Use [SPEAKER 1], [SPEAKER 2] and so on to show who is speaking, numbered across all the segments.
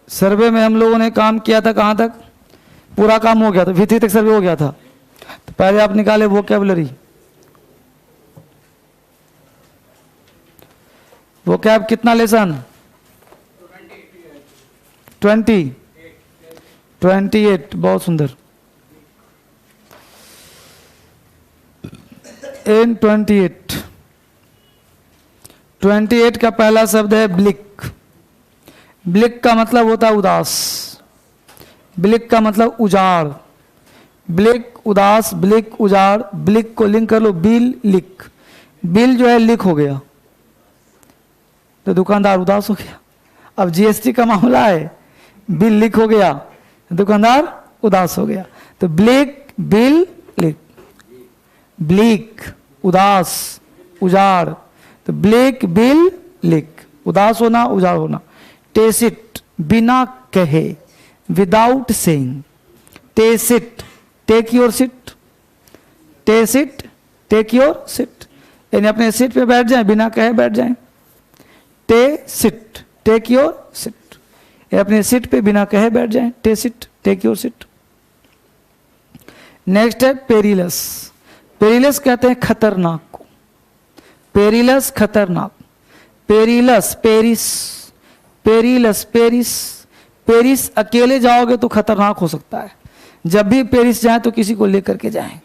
[SPEAKER 1] सर्वे में हम लोगों ने काम किया था कहाँ तक? पूरा काम हो गया था, V3 तक सर्वे हो गया था। तो पहले आप निकाले वोकैबुलरी। वोकैब कितना लेसन? 28। बहुत सुंदर। इन 28 का पहला शब्द है ब्लिक। ब्लिक का मतलब होता है उदास। ब्लिक का मतलब उजाड़। ब्लिक उदास, ब्लिक उजाड़। ब्लिक को लिंक कर लो बिल लिक। बिल जो है लिक हो गया तो दुकानदार उदास हो गया। अब जीएसटी का मामला है, बिल लिक हो गया, दुकानदार उदास हो गया। तो ब्लिक बिल लिक। ब्लिक उदास उजाड़, तो ब्लिक बिल लिक, उदास होना उजाड़ होना। टेसिट बिना कहे, without saying. Tacit take your sit. Tacit take your sit, यानी अपने सीट पे बैठ जाएं, बिना कहे बैठ जाएं। Tacit take your sit, अपने सीट पे बिना कहे बैठ जाएं। Tacit take your sit. Next है पेरिलस। पेरिलस कहते हैं खतरनाक को। पेरिलस खतरनाक। Perilous Paris, perilous Paris. Paris अकेले जाओगे तो खतरनाक हो सकता है, जब भी पेरिस जाए तो किसी को लेकर के जाएं।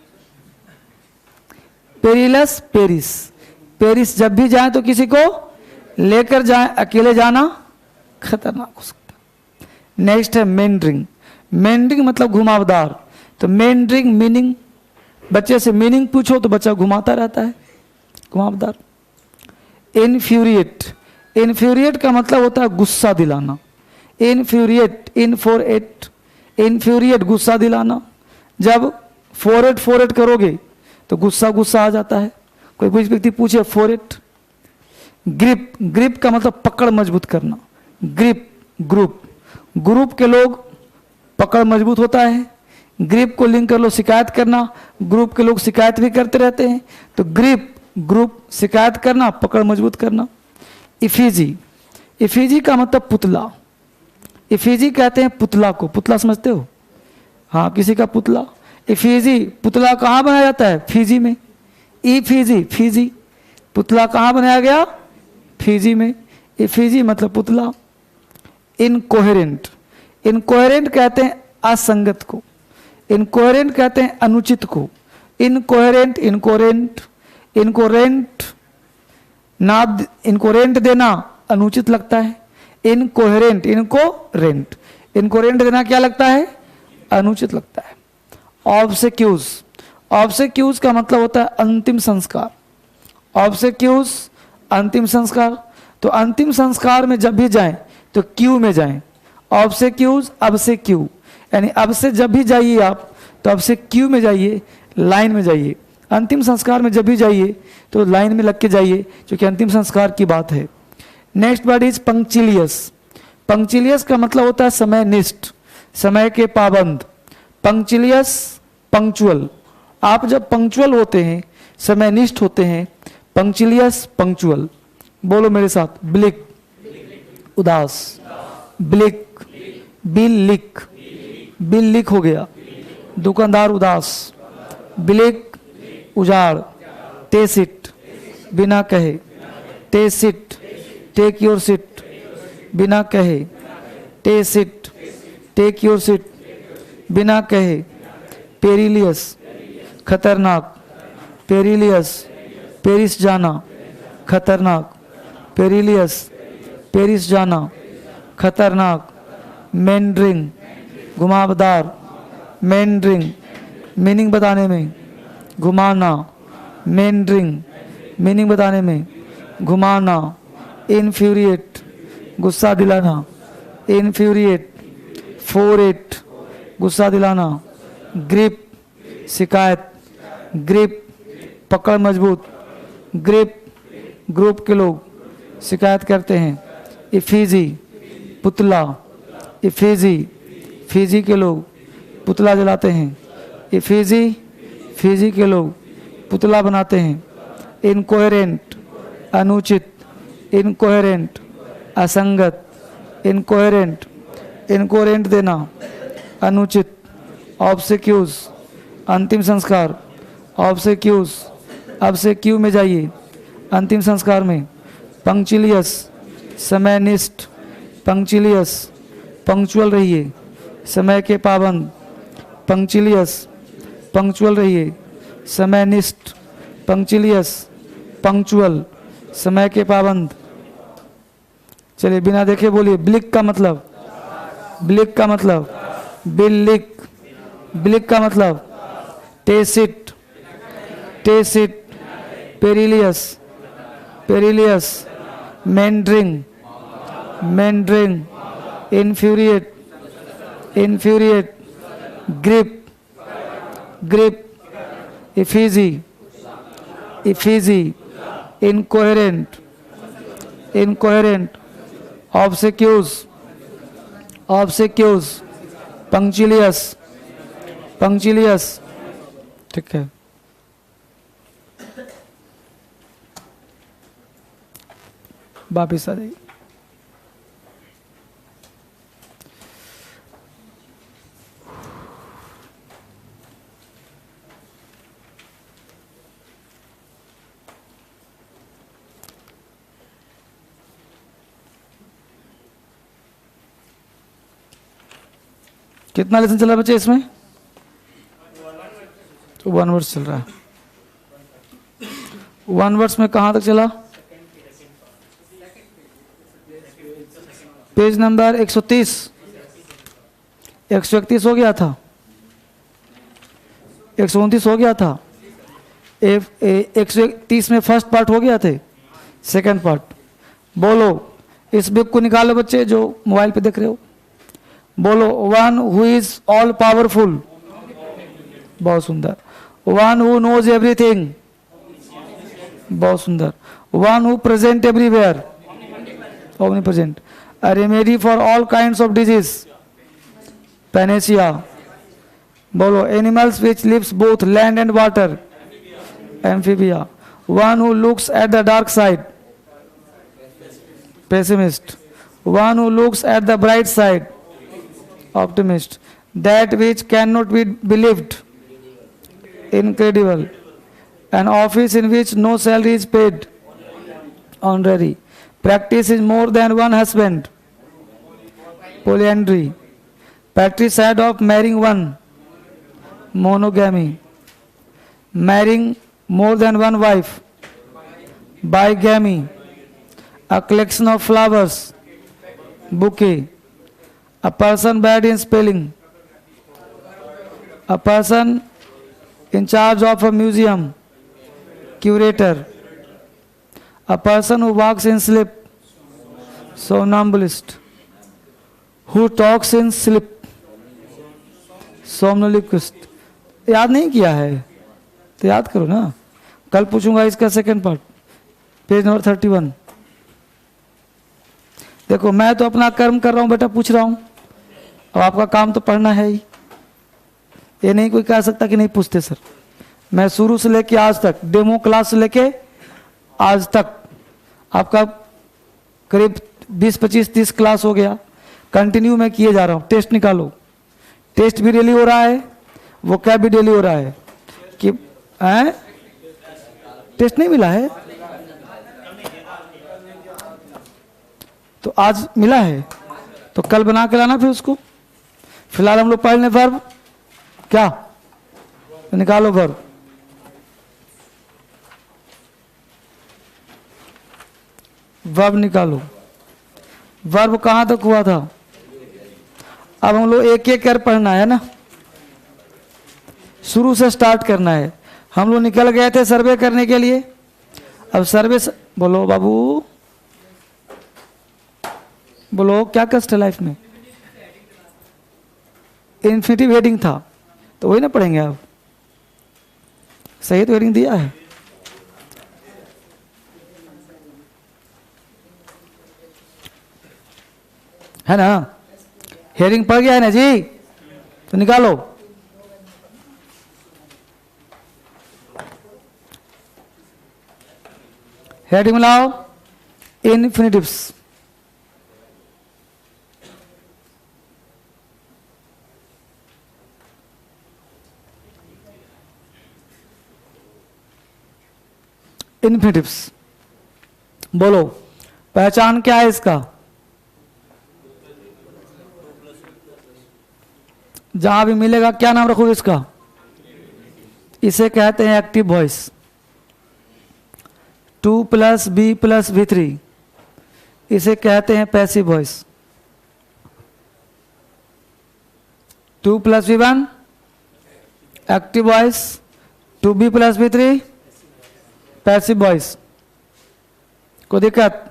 [SPEAKER 1] पेरिलस पेरिस, पेरिस जब भी जाए तो किसी को लेकर जाएं, अकेले जाना खतरनाक हो सकता है। नेक्स्ट है मेंडरिंग। मेंडरिंग मतलब घुमावदार। तो मेंडरिंग मीनिंग, बच्चे से मीनिंग पूछो तो बच्चा घुमाता रहता है, घुमावदार। इनफ्यूरिएट। इनफ्यूरिएट का मतलब होता है गुस्सा दिलाना। Infuriate in for eight, infuriate गुस्सा दिलाना। जब फोरेट करोगे तो गुस्सा गुस्सा आ जाता है। कोई व्यक्ति पूछे फोरेट। ग्रिप, ग्रिप का मतलब पकड़ मजबूत करना। ग्रिप ग्रुप, ग्रुप के लोग पकड़ मजबूत होता है। ग्रिप को लिंक कर लो शिकायत करना, ग्रुप के लोग शिकायत भी करते रहते हैं। तो ग्रिप ग्रुप, शिकायत करना, पकड़ मजबूत करना। इफिजी, इफिजी का मतलब पुतला। इफिजी कहते हैं पुतला को। पुतला समझते हो? हाँ, किसी का पुतला। इफिजी, पुतला कहाँ बनाया जाता है? फिजी में। इफिजी फिजी, पुतला कहाँ बनाया गया? फिजी में। इफिजी मतलब पुतला। इनकोहेरेंट, इनकोहेरेंट कहते हैं असंगत को। इनकोहेरेंट कहते हैं अनुचित को। इनकोहेरेंट इनकोहेरेंट, इनकोहेरेंट ना, इनकोहेरेंट देना अनुचित लगता है। इनकोहेरेंट इनकोहेरेंट, इनकोहेरेंट देना क्या लगता है? अनुचित लगता है। ऑब्सेक्यूज, ऑब्सेक्यूज का मतलब होता है अंतिम संस्कार। ऑब्सेक्यूज अंतिम संस्कार। तो अंतिम संस्कार में जब भी जाएं तो क्यू में जाएं। ऑब्सेक्यूज अब से क्यू, यानी अब से जब भी जाइए आप तो अब से क्यू में जाइए, लाइन में जाइए। अंतिम संस्कार में जब भी जाइए तो लाइन में लग के जाइए, क्योंकि अंतिम संस्कार की बात है। Next word is punctilious. Punctilious का मतलब होता है समय निष्ठ, समय के पाबंद। पंक्चिलियस पंक्चुअल, आप जब पंक्चुअल होते हैं, समय निष्ठ होते हैं। पंक्चिलियस पंक्चुअल। बोलो मेरे साथ, ब्लिक उदास, ब्लिक बिल लिक, बिल लिक हो गया, दुकानदार उदास। ब्लिक उजाड़। टेसिट बिना कहे। टेसिट टेक योर सिट, बिना कहे। टेसिट टेक योर सिट, बिना कहे। पेरिलियस खतरनाक। पेरिलियस पेरिस जाना, खतरनाक। पेरिलियस पेरिस जाना, खतरनाक। मेंडरिंग घुमावदार। मेंडरिंग मीनिंग बताने में घुमाना। मेंडरिंग मीनिंग बताने में घुमाना। इनफ्यूरिएट गुस्सा दिलाना। इनफ्यूरिएट फोरेट गुस्सा दिलाना। ग्रिप शिकायत। ग्रिप पकड़ मजबूत। ग्रिप ग्रुप के लोग शिकायत करते हैं। इफिजी पुतला। इफिजी फिजी के लोग पुतला जलाते हैं। इफिजी फिजी के लोग पुतला बनाते हैं। इनकोहेरेंट अनुचित। इनकोहेरेंट असंगत। इनकोहेरेंट इनकोरेंट देना, अनुचित, ऑब्सेक्यूज, अंतिम संस्कार, ऑब्सेक्यूज, अब से क्यू में जाइए, अंतिम संस्कार में, पंक्चुलियस, समयनिष्ठ, पंक्चुलियस, पंक्चुअल रहिए, समय के पाबंद, पंक्चुलियस, पंक्चुअल रहिए, समयनिष्ठ, पंक्चुलियस, पंक्चुअल, समय के पाबंद। चलिए बिना देखे बोलिए, ब्लिक का मतलब, ब्लिक का मतलब, बिल्लिक, ब्लिक का मतलब, tacit, tacit, perilous, perilous, meandering, meandering, infuriate, infuriate, grip, grip, effigy, effigy, incoherent, incoherent, obsequious, obsequious, punctilious, punctilious. ठीक है, वापिस आ जाइए। कितना लेसन चल रहा है बच्चे इसमें? तो 1 वर्ड्स चल रहा है। 1 वर्ड्स में कहां तक चला? पेज नंबर 130, 131 हो गया था, 129 हो गया था, 131 में फर्स्ट पार्ट हो गया थे, सेकंड पार्ट बोलो। इस बुक को निकालो बच्चे जो मोबाइल पे देख रहे हो, बोलो, one who is all powerful, बहुत सुंदर। वन हु नोज एवरीथिंग, बहुत सुंदर। One who present everywhere, omni present. A remedy for all kinds of disease, panacea, बोलो। Animals which lives both land and water, amphibia. One who looks at the dark side, pessimist. One who looks at the bright side, optimist. That which cannot be believed, incredible. An office in which no salary is paid, honorary. Practice is more than one husband, polyandry. Patricide of marrying one, monogamy. Marrying more than one wife, bigamy. A collection of flowers, bouquet. A person bad in spelling. A person in charge of a museum, curator. A person who walks in sleep, somnambulist. Who talks in sleep, somnolentist. याद नहीं किया है तो याद करो ना, कल पूछूंगा इसका सेकंड पार्ट, पेज नंबर 31। देखो मैं तो अपना कर्म कर रहा हूं बेटा, पूछ रहा हूं, अब आपका काम तो पढ़ना है ही। ये नहीं कोई कह सकता कि नहीं पूछते सर। मैं शुरू से लेके आज तक, डेमो क्लास से लेके आज तक आपका करीब 20, 25, 30 क्लास हो गया, कंटिन्यू मैं किए जा रहा हूं। टेस्ट निकालो, टेस्ट भी डेली हो रहा है, वो क्या भी डेली हो रहा है कि टेस्ट नहीं मिला है तो आज मिला है तो कल बना के लाना फिर उसको। फिलहाल हम लोग पढ़ लें वर्ब, क्या तो निकालो वर्ब। वर्ब निकालो। वर्ब कहां तक हुआ था? अब हम लोग एक एक कर पढ़ना है ना, शुरू से स्टार्ट करना है। हम लोग निकल गए थे सर्वे करने के लिए, अब सर्वे बोलो बाबू, बोलो क्या कष्ट है लाइफ में? इन्फिनिटिव हेडिंग था तो वही ना पढ़ेंगे आप, सही तो हेडिंग दिया है ना? हेडिंग पड़ गया है ना जी, तो निकालो। हेडिंग मिलाओ, इन्फिनिटिव्स। इन्फिनिटिव्स। बोलो पहचान क्या है इसका? जहां भी मिलेगा क्या नाम रखोगे इसका? इसे कहते हैं एक्टिव वॉइस। 2 + B + V3 इसे कहते हैं passive voice. 2 + V1 active voice, 2B + V3 passive voice. कोई दिक्कत?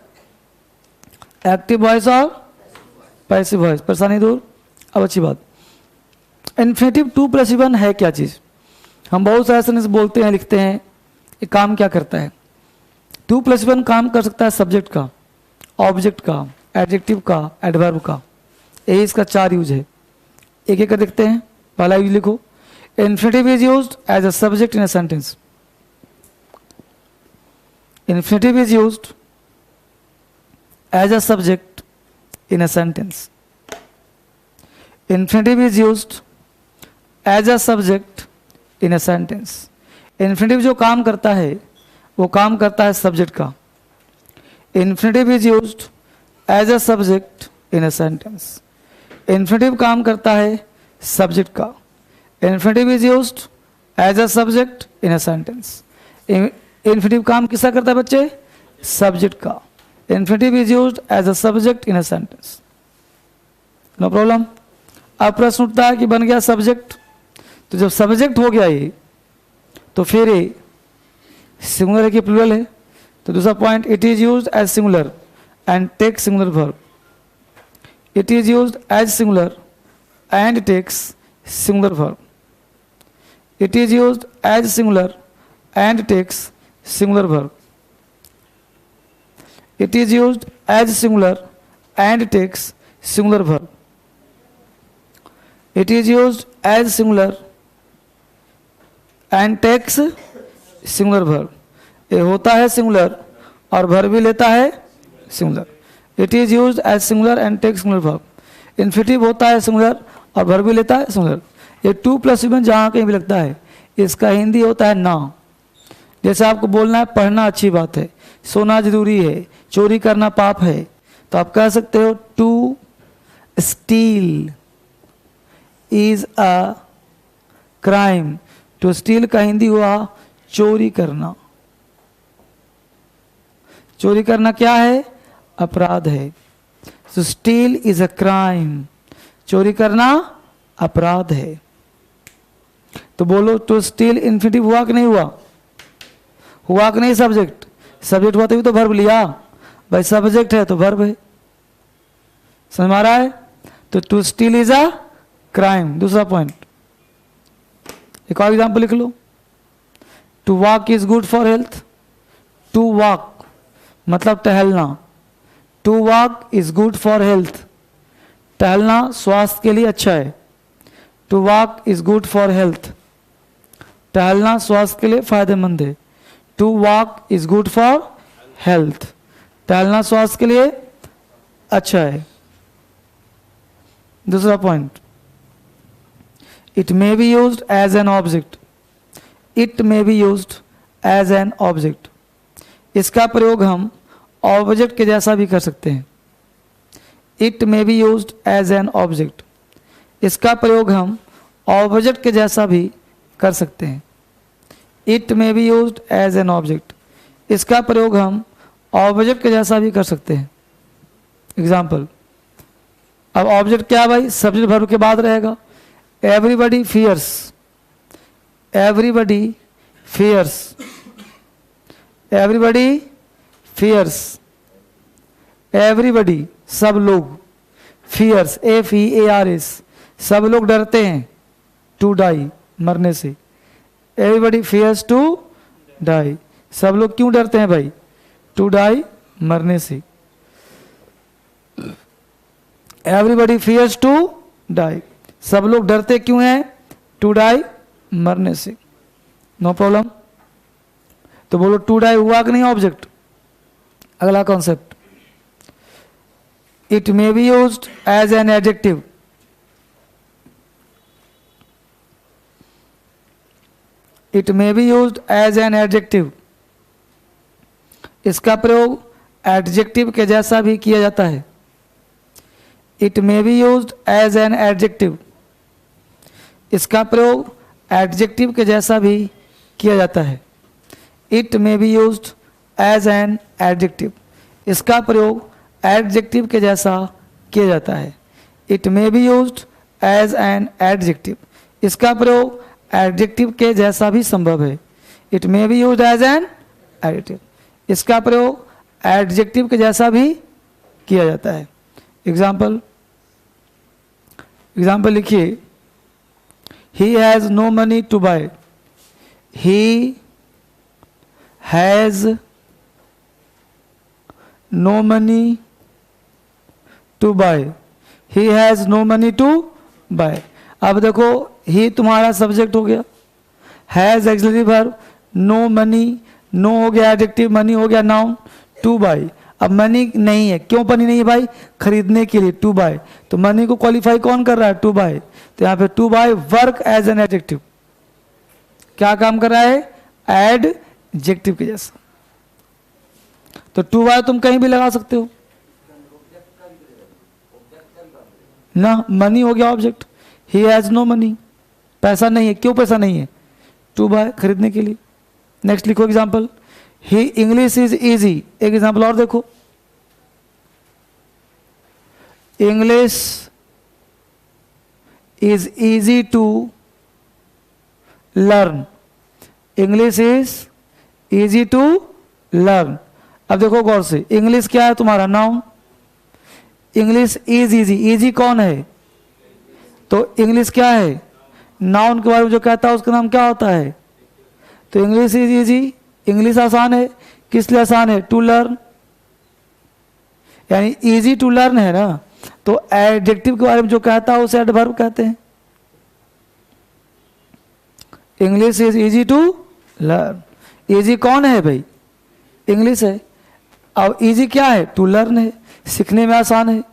[SPEAKER 1] एक्टिव वॉइस और पैसिव वॉइस, परेशानी दूर। अब अच्छी बात, इन्फिनेटिव 2 + V1 है क्या चीज? हम बहुत सारे सेंटेंस बोलते हैं, लिखते हैं, ये काम क्या करता है? 2 + V1 काम कर सकता है सब्जेक्ट का, ऑब्जेक्ट का, एडजेक्टिव का, एडवर्ब का। यही इसका 4 यूज है। एक एक कर देखते हैं। पहला यूज लिखो, infinitive is used as a subject in a sentence. Infinitive is used as a subject in a sentence. Infinitive is used as a subject in a sentence. Infinitive जो काम करता है वो काम करता है सब्जेक्ट का। Infinitive is used as a subject in a sentence. Infinitive काम करता है सब्जेक्ट का। Infinitive is used as a subject in a sentence. Infinitive काम किसका करता है बच्चे? सब्जेक्ट का। Infinitive is used as a subject in a sentence. No problem. अब प्रश्न उठता है कि बन गया सब्जेक्ट, तो जब सब्जेक्ट हो गया ये, तो फिर ये सिंगुलर है कि प्लूरल है? तो दूसरा point, it is used as singular and take singular verb. It is used as singular and takes singular verb. It is used as singular and takes singular verb. It is used as singular and takes singular verb. It is used as singular and takes singular verb. ये होता है singular और verb भी लेता है singular. It is used as singular and takes singular verb. Infinitive होता है singular और वर्ब भी लेता है सिंगुलर। ये 2 + V1 जहाँ कहीं भी लगता है, इसका हिंदी होता है ना। जैसे आपको बोलना है पढ़ना अच्छी बात है, सोना जरूरी है, चोरी करना पाप है, तो आप कह सकते हो to steal is a crime. To steal का हिंदी हुआ चोरी करना। चोरी करना क्या है? अपराध है। सो स्टील इज अ क्राइम। चोरी करना अपराध है। तो बोलो टू स्टील इन्फिनिटिव हुआ कि नहीं हुआ? हुआ कि नहीं? सब्जेक्ट, सब्जेक्ट हुआ तभी तो वर्ब लिया। भाई सब्जेक्ट है तो वर्ब है। समझ में आ रहा है? तो to steal is a crime. दूसरा पॉइंट, एक और एग्जाम्पल लिख लो। To walk is good for health. To walk मतलब टहलना। To walk is good for health. टहलना स्वास्थ्य के लिए अच्छा है। To walk is good for health. टहलना स्वास्थ्य के लिए फायदेमंद है। To walk is good for health. टहलना स्वास्थ्य के लिए अच्छा है। दूसरा point, it may be used as an object. It may be used as an object. इसका प्रयोग हम ऑब्जेक्ट के जैसा भी कर सकते हैं। It may be used as an object. इसका प्रयोग हम ऑब्जेक्ट के जैसा भी कर सकते हैं। It may be used as an object. इसका प्रयोग हम ऑब्जेक्ट के जैसा भी कर सकते हैं। एग्जाम्पल, अब ऑब्जेक्ट क्या है भाई? सब्जेक्ट वर्ब के बाद रहेगा। Everybody fears. Everybody fears. Everybody fears. Everybody सब लोग। फियर्स FEARS सब लोग डरते हैं। टू डाई मरने से। Everybody fears to die. सब लोग क्यों डरते हैं भाई? टू डाई मरने से। Everybody fears to die. सब लोग डरते क्यों हैं? टू डाई मरने से। No problem. तो बोलो टू डाई हुआ कि नहीं ऑब्जेक्ट? अगला concept, it may be used as an adjective. It may be used as an adjective. इसका प्रयोग एडजेक्टिव के जैसा भी किया जाता है। It may be used as an adjective. इसका प्रयोग एडजेक्टिव के जैसा भी किया जाता है। It may be used as an adjective. इसका प्रयोग एडजेक्टिव के जैसा किया जाता है। It may be used as an adjective. इसका प्रयोग एडजेक्टिव के जैसा भी संभव है। It may be used as an adjective. इसका प्रयोग एडजेक्टिव के जैसा भी किया जाता है। एग्जाम्पल लिखिए, he has no money to buy. He has no money to buy. He has no money to buy. अब देखो, ही तुम्हारा सब्जेक्ट हो गया, has auxiliary verb, no money, no हो गया एडजेक्टिव, मनी हो गया नाउन, टू बाय। अब मनी नहीं है, क्यों मनी नहीं है भाई? खरीदने के लिए, टू बाय। तो मनी को क्वालिफाई कौन कर रहा है? To buy. तो यहां पे to buy work as an adjective. क्या काम कर रहा है? एडजेक्टिव के जैसा। तो टू बाय तुम कहीं भी लगा सकते हो ना। मनी हो गया object. He has no money, पैसा नहीं है, क्यों पैसा नहीं है? टू बाय, खरीदने के लिए। नेक्स्ट लिखो एग्जाम्पल, ही इंग्लिश इज इजी। एक एग्जाम्पल और देखो, English is easy to learn. English is easy to learn. अब देखो गौर से, इंग्लिश क्या है तुम्हारा? Noun. English is easy, easy कौन है? तो इंग्लिश क्या है? नाउन के बारे में जो कहता है उसका नाम क्या होता है? तो इंग्लिश इज इजी, इंग्लिश आसान है। किस लिए आसान है? टू लर्न, यानी इजी टू लर्न है ना। तो एडजेक्टिव के बारे में जो कहता है उसे एडवर्ब कहते हैं। English is easy to learn. Easy कौन है भाई? इंग्लिश है। अब इजी क्या है? टू लर्न है, सीखने में आसान है।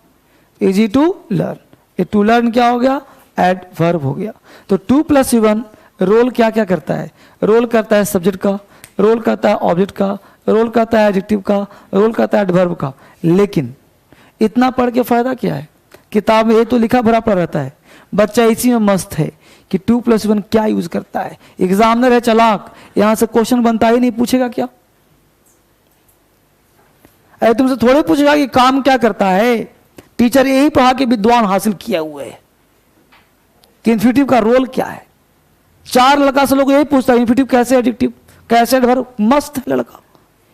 [SPEAKER 1] इजी टू लर्न, ये टू लर्न क्या हो गया? एडवर्ब हो गया। तो टू प्लस वन रोल क्या क्या करता है? रोल करता है सब्जेक्ट का, रोल करता है ऑब्जेक्ट का, रोल करता है एडजेक्टिव का, रोल करता है एडवर्ब का। लेकिन इतना पढ़ के फायदा क्या है? किताब में ये तो लिखा भरा पड़ा रहता है, बच्चा इसी में मस्त है कि टू प्लस वन क्या यूज करता है। एग्जामिनर है चालाक, यहां से क्वेश्चन बनता ही नहीं, पूछेगा क्या? अरे तुमसे थोड़े पूछेगा कि काम क्या करता है। टीचर यही पढ़ा के विद्वान हासिल किया हुआ है कि इन्फिनिटिव का रोल क्या है। 4 लड़का से लोग यही पूछता है, इन्फिनिटिव कैसे, एडजेक्टिव कैसे, एडवर्ब। मस्त है लड़का,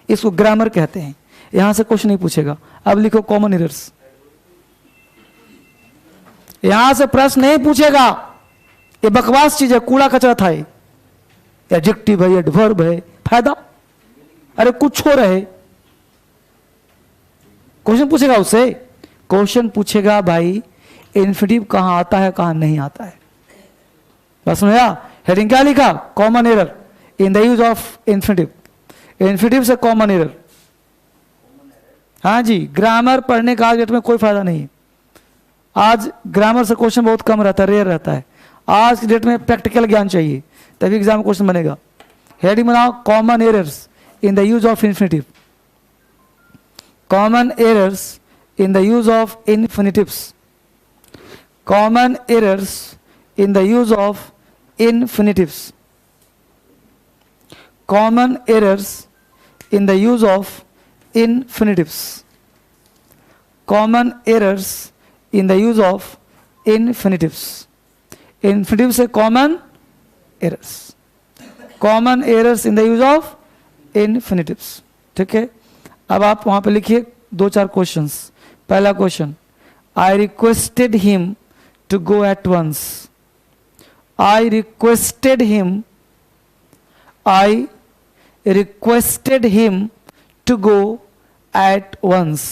[SPEAKER 1] इसको ग्रामर कहते हैं। यहां से क्वेश्चन नहीं पूछेगा। अब लिखो कॉमन एरर्स। यहां से प्रश्न नहीं पूछेगा, ये बकवास चीज है, कूड़ा कचरा था ये। एडजेक्टिव है, एडवर्ब है, फायदा? अरे कुछ हो रहे, क्वेश्चन पूछेगा उससे। क्वेश्चन पूछेगा भाई इन्फिनिटिव कहां आता है, कहां नहीं आता है। बस समझा? हेडिंग क्या लिखा? Common error in the use of infinitive. Infinitive से कॉमन एरर। हाँ जी, ग्रामर पढ़ने का आज डेट में कोई फायदा नहीं है। आज ग्रामर से क्वेश्चन बहुत कम रहता है, रेयर रहता है। आज की डेट में प्रैक्टिकल ज्ञान चाहिए, तभी एग्जाम में क्वेश्चन बनेगा। हेडिंग बनाओ common errors in the use of infinitive. Common errors in the use of infinitives. Common errors in the use of infinitives. Common errors in the use of infinitives. Common errors in the use of infinitives. Infinitive से common errors. Common errors in the use of infinitives. ठीक है? अब आप वहां पे लिखिए 2-4 questions. पहला question, I requested him to go at once. I requested him, I requested him to go at once.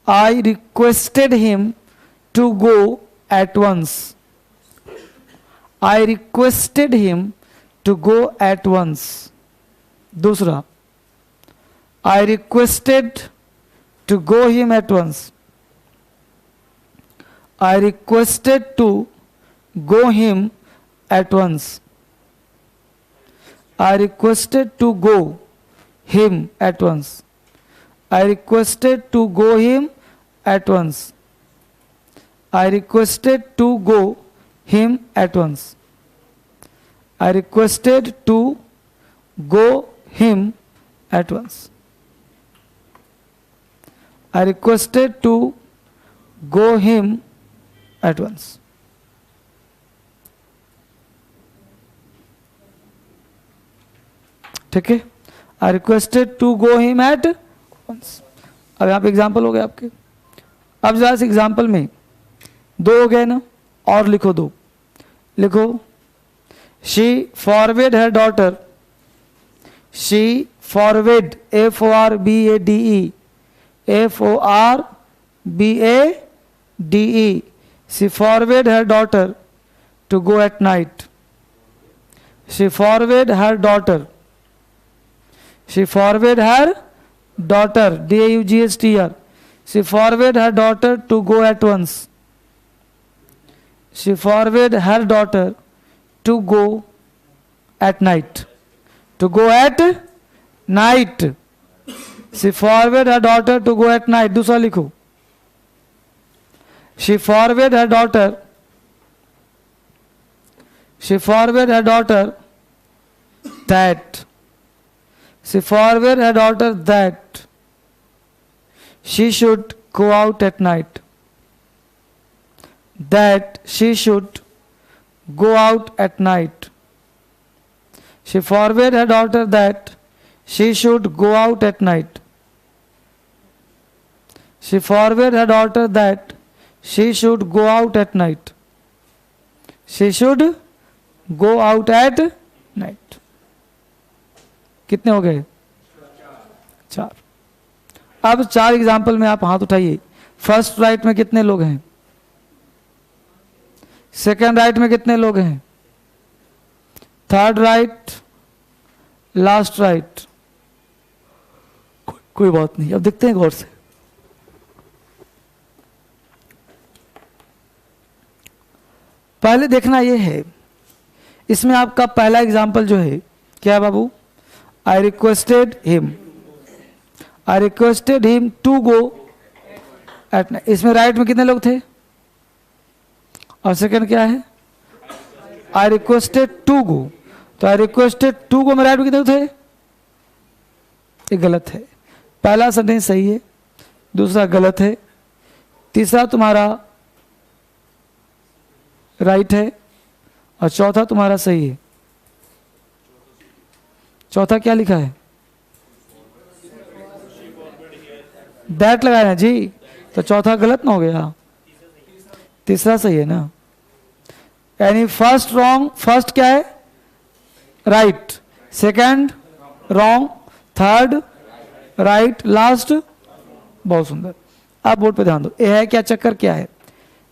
[SPEAKER 1] I requested him to go at once. I requested him to go at once. दूसरा, I requested to go him at once. I requested to go him at once. I requested to go him at once. I requested to go him at once. I requested to go him at once. I requested to go him at once. I requested to go him at once. ठीक है, I requested to go him at once. अब यहाँ पे example हो गए आपके। अब जरा इस एग्जाम्पल में दो हो गए ना, और लिखो दो। लिखो, she forbade her daughter, she forbade FORBADE, FORBADE, she forwarded her daughter to go at night. She forwarded her daughter. She forwarded her daughter, DAUGHTR. She forwarded her daughter to go at once. She forwarded her daughter to go at night. To go at night. She forwarded her daughter to go at night. दूसरा लिखो, she forwarded her daughter. She forwarded her daughter that. She forwarded her daughter that she should go out at night. That she should go out at night. She forwarded her daughter that she should go out at night. She forwarded her daughter that she should go out at night. She should go out at night. कितने हो गए? 4। अब 4 example में आप हाथ उठाइए। First right में कितने लोग हैं? सेकंड राइट में कितने लोग हैं? Third right, last right. कोई बात नहीं, अब देखते हैं गौर से। पहले देखना यह है, इसमें आपका पहला एग्जाम्पल जो है क्या है बाबू? I requested him, I requested him to go at night. इसमें राइट में कितने लोग थे? और सेकंड क्या है? I requested to go. तो आई रिक्वेस्टेड टू गो में राइट में कितने थे? ये गलत है। पहला सेंटेंस सही है, दूसरा गलत है, तीसरा तुम्हारा राइट है, और चौथा तुम्हारा सही है। चौथा क्या लिखा है? दैट लगाया जी, तो चौथा गलत ना हो गया, तीसरा सही है ना। यानी फर्स्ट रॉन्ग, फर्स्ट क्या है? Right, second wrong, third right, last. बहुत सुंदर। आप बोर्ड पे ध्यान दो, ये है क्या चक्कर, क्या है?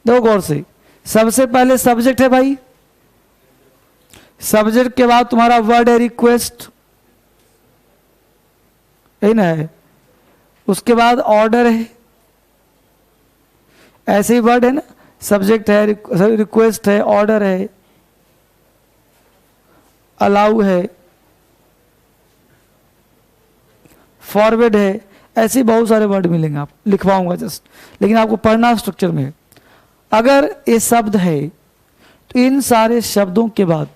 [SPEAKER 1] देखो गौर से, सबसे पहले सब्जेक्ट है भाई, सब्जेक्ट के बाद तुम्हारा वर्ड है रिक्वेस्ट, यही ना है। उसके बाद ऑर्डर है, ऐसे ही वर्ड है ना, सब्जेक्ट है, रिक्वेस्ट है, ऑर्डर है, अलाउ है, फॉरवर्ड है, ऐसे बहुत सारे वर्ड मिलेंगे। आप लिखवाऊंगा जस्ट, लेकिन आपको पढ़ना स्ट्रक्चर में। अगर ये शब्द है तो इन सारे शब्दों के बाद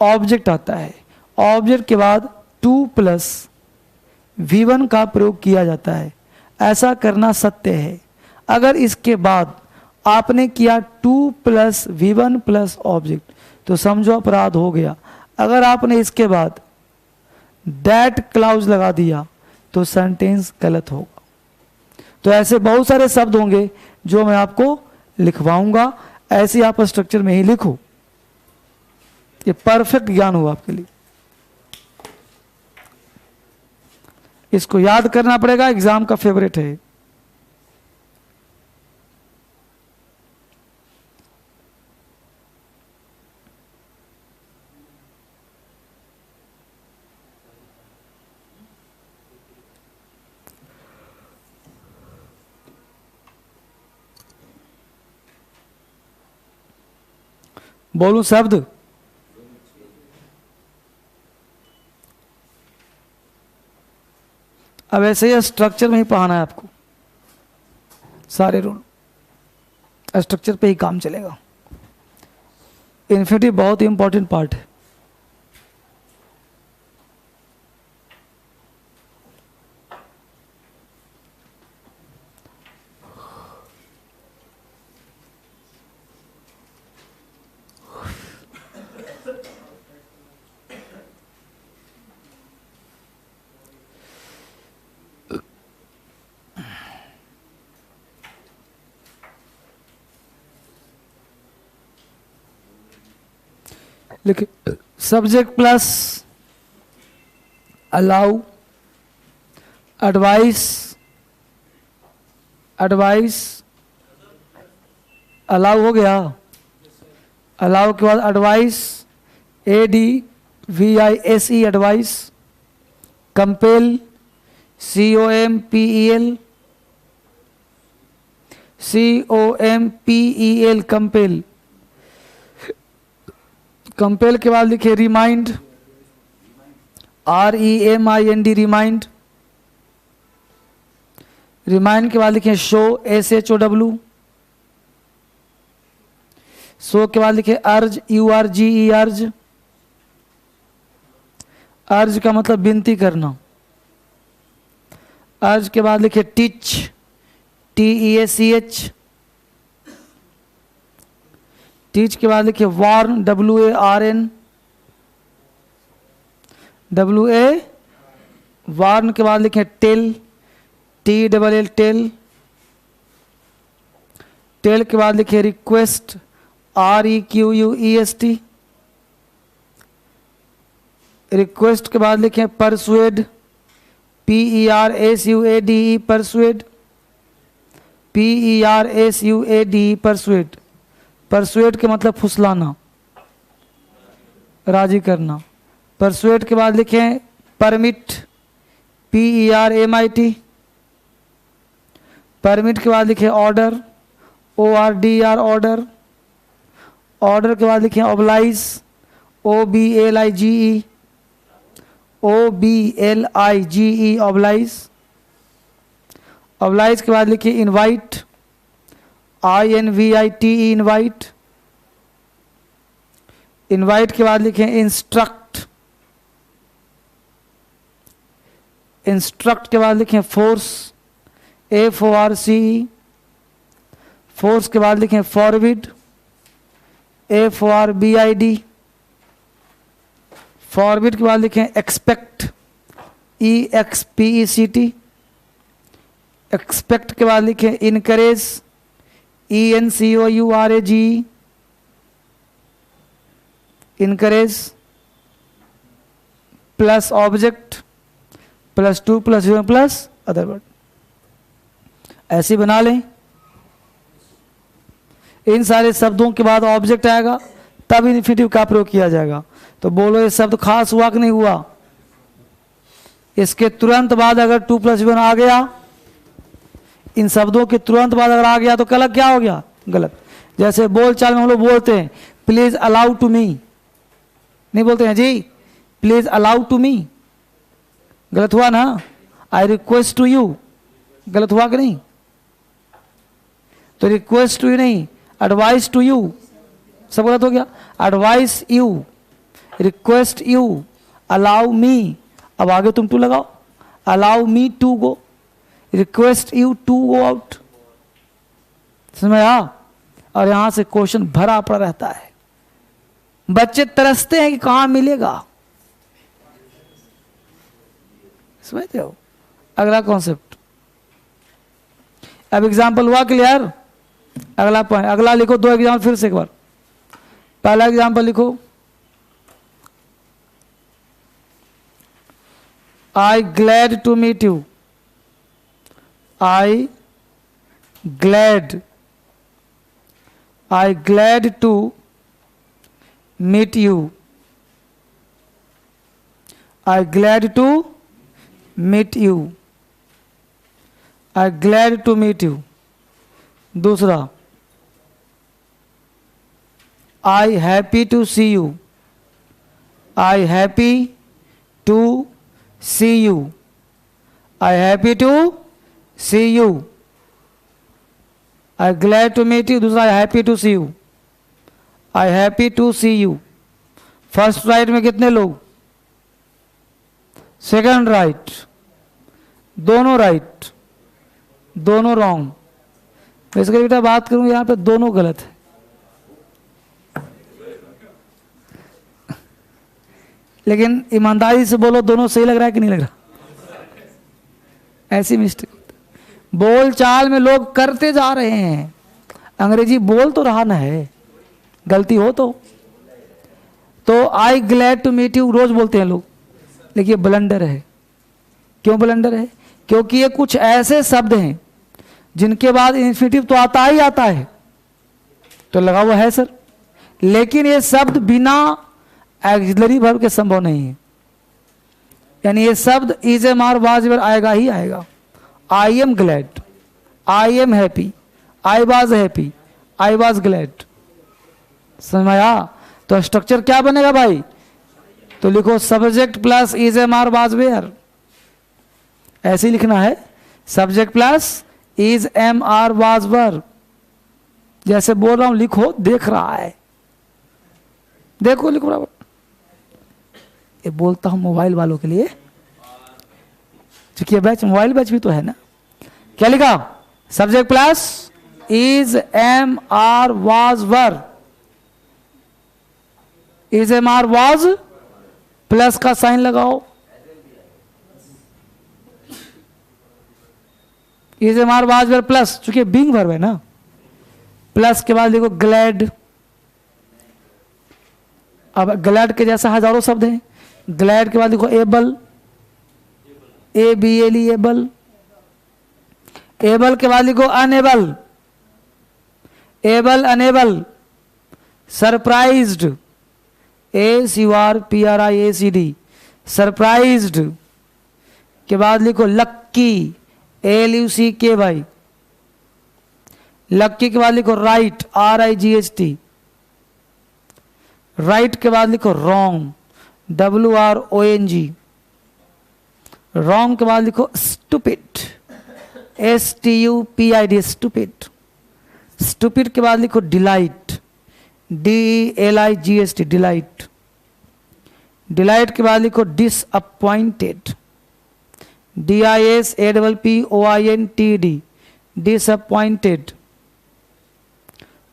[SPEAKER 1] ऑब्जेक्ट आता है, ऑब्जेक्ट के बाद 2+V1 का प्रयोग किया जाता है। ऐसा करना सत्य है। अगर इसके बाद आपने किया 2+V1 प्लस ऑब्जेक्ट तो समझो अपराध हो गया। अगर आपने इसके बाद दैट क्लाउज लगा दिया तो सेंटेंस गलत होगा। तो ऐसे बहुत सारे शब्द होंगे जो मैं आपको लिखवाऊंगा, ऐसे आप स्ट्रक्चर में ही लिखो। ये परफेक्ट ज्ञान हुआ आपके लिए। इसको याद करना पड़ेगा, एग्जाम का फेवरेट है। बोलूं शब्द? अब ऐसे ही स्ट्रक्चर में ही पढ़ाना है आपको, सारे रूल स्ट्रक्चर पे ही काम चलेगा। इन्फिनिटिव बहुत ही इंपॉर्टेंट पार्ट है। लिखिए subject plus allow, advice, advice allow हो गया, अलाउ के बाद advice, ADVISE advice, compel, COMPEL compel, compel के बाद लिखे रिमाइंड, REMIND रिमाइंड, रिमाइंड के बाद लिखे शो, SHOW, शो के बाद लिखे अर्ज, URGE अर्ज, अर्ज का मतलब विनती करना, अर्ज के बाद लिखे टीच, TEACH, टीच के बाद लिखिए वार्न, WARN, वार्न के बाद लिखिए टेल, TELL टेल, टेल के बाद लिखिए रिक्वेस्ट, REQUEST, रिक्वेस्ट के बाद लिखिए persuade, PERSUADE persuade, PERSUADE persuade, persuade के मतलब फुसलाना, राजी करना। परसुएट के बाद लिखें परमिट, PERMIT, परमिट के बाद लिखें ऑर्डर, ORDER ऑर्डर, ऑर्डर के बाद लिखें ओबलाइज, OBLIGE, ओबलाइज, ओबलाइज के बाद लिखिए इनवाइट, INVITE इनवाइट, इनवाइट के बाद लिखें इंस्ट्रक्ट, इंस्ट्रक्ट के बाद लिखें फोर्स, FORCE, फोर्स के बाद लिखें फॉरवर्ड, FORBID, फॉरवर्ड के बाद लिखें एक्सपेक्ट, EXPECT, एक्सपेक्ट के बाद लिखें encourage, ENCOURAGE, encourage, plus object, +2 +1 plus other word, ऐसे बना लें। इन सारे शब्दों के बाद ऑब्जेक्ट आएगा, तब इन्फिनिटिव का प्रयोग किया जाएगा। तो बोलो ये शब्द खास हुआ कि नहीं हुआ? इसके तुरंत बाद अगर 2 + 1 आ गया, इन शब्दों के तुरंत बाद अगर आ गया तो गलत क्या हो गया? गलत। जैसे बोल चाल में हम लोग बोलते हैं प्लीज अलाउ टू मी, नहीं बोलते हैं जी प्लीज अलाउ टू मी, गलत हुआ ना। आई रिक्वेस्ट टू यू, गलत हुआ कि नहीं? तो रिक्वेस्ट टू यू नहीं, एडवाइस टू यू, सब गलत हो गया। Advice you, request you, allow me, अब आगे तुम टू लगाओ, allow me to go, request you to go out, समझ आ? और यहां से क्वेश्चन भरा पड़ा रहता है, बच्चे तरसते हैं कि कहां मिलेगा, समझते हो? अगला कॉन्सेप्ट, अब एग्जाम्पल हुआ क्लियर? अगला पॉइंट, अगला लिखो, 2 एग्जाम्पल फिर से एक बार। पहला एग्जाम्पल लिखो, I glad to meet you, I glad to meet you, I glad to meet you, I glad to meet you. दूसरा, I happy to see you, I happy to see you, I happy to see you, I glad to meet you, दूसरा I happy to see you, I happy to see you. First right में कितने लोग? Second right, दोनों right, दोनों wrong. Basically बेटा बात करूं यहां पे दोनों गलत है। लेकिन ईमानदारी से बोलो दोनों सही लग रहा है कि नहीं लग रहा? ऐसी मिस्टेक बोल चाल में लोग करते जा रहे हैं। अंग्रेजी बोल तो रहा ना है, गलती हो तो आई ग्लैड टू मीट यू रोज बोलते हैं लोग, लेकिन ये ब्लंडर है। क्यों ब्लंडर है? क्योंकि ये कुछ ऐसे शब्द हैं जिनके बाद इन्फिनिटिव तो आता ही आता है, तो लगा हुआ है सर, लेकिन ये शब्द बिना एक्सिलरी वर्ब के संभव नहीं है। यानी ये शब्द is am are was were आएगा ही आएगा। I am glad, I am happy, I was happy, I was glad. समझ में आया? तो स्ट्रक्चर क्या बनेगा भाई? तो लिखो subject plus is am are was were, ऐसे ही लिखना है। Subject plus is am are was were, जैसे बोल रहा हूं लिखो, देख रहा है, देखो लिखो बराबर। ये बोलता हूं मोबाइल वालों के लिए, क्योंकि बैच मोबाइल बैच भी तो है ना। क्या लिखा? Subject plus is am are was were, is am are was plus का साइन लगाओ, is am are was were plus, चूंकि बीइंग वर्ब है ना, प्लस के बाद देखो ग्लैड। अब ग्लैड के जैसा हजारों शब्द हैं। ग्लैड के बाद देखो able, A B L E able. Able के बाद लिखो unable, able unable. Surprised, S U R P R I A C D, surprised के बाद लिखो लक्की, एल यू सी के वाई। लक्की के बाद लिखो right, R I G H T. Right के बाद लिखो wrong, W R O N G. Wrong के बाद लिखो stupid, S T U P I D, stupid. Stupid के बाद लिखो delight, D L I G S T, delight. Delight के बाद लिखो disappointed, D I S A double P O I N T D, disappointed.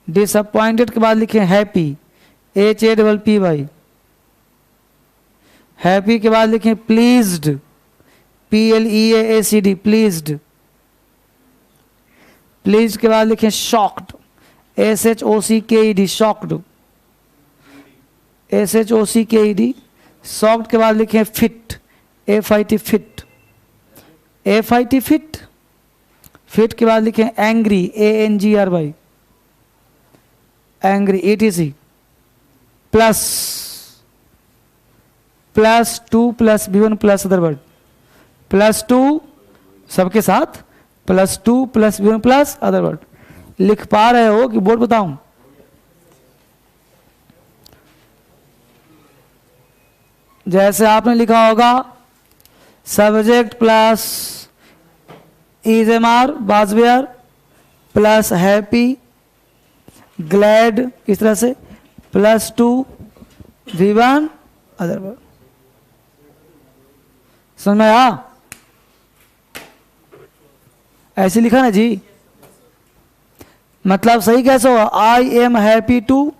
[SPEAKER 1] Disappointed के बाद लिखे happy, H A double P Y. Happy के बाद लिखें pleased, P L E A C D, pleased. Please के बाद लिखें shocked, S H O C K E D, shocked, S H O C K E D. Shocked के बाद लिखें fit, F I T, fit, F I T, fit. Fit के बाद लिखें angry, A N G R Y, angry, E T C. Plus, plus to plus B one plus other word, plus two सबके साथ, plus to plus B one plus other word. लिख पा रहे हो कि बोर्ड बताऊं? जैसे आपने लिखा होगा subject plus is am are was were plus happy glad, इस तरह से plus to V one other word. समझ में आया? ऐसे लिखा ना जी, मतलब सही कैसे होगा? I am happy to,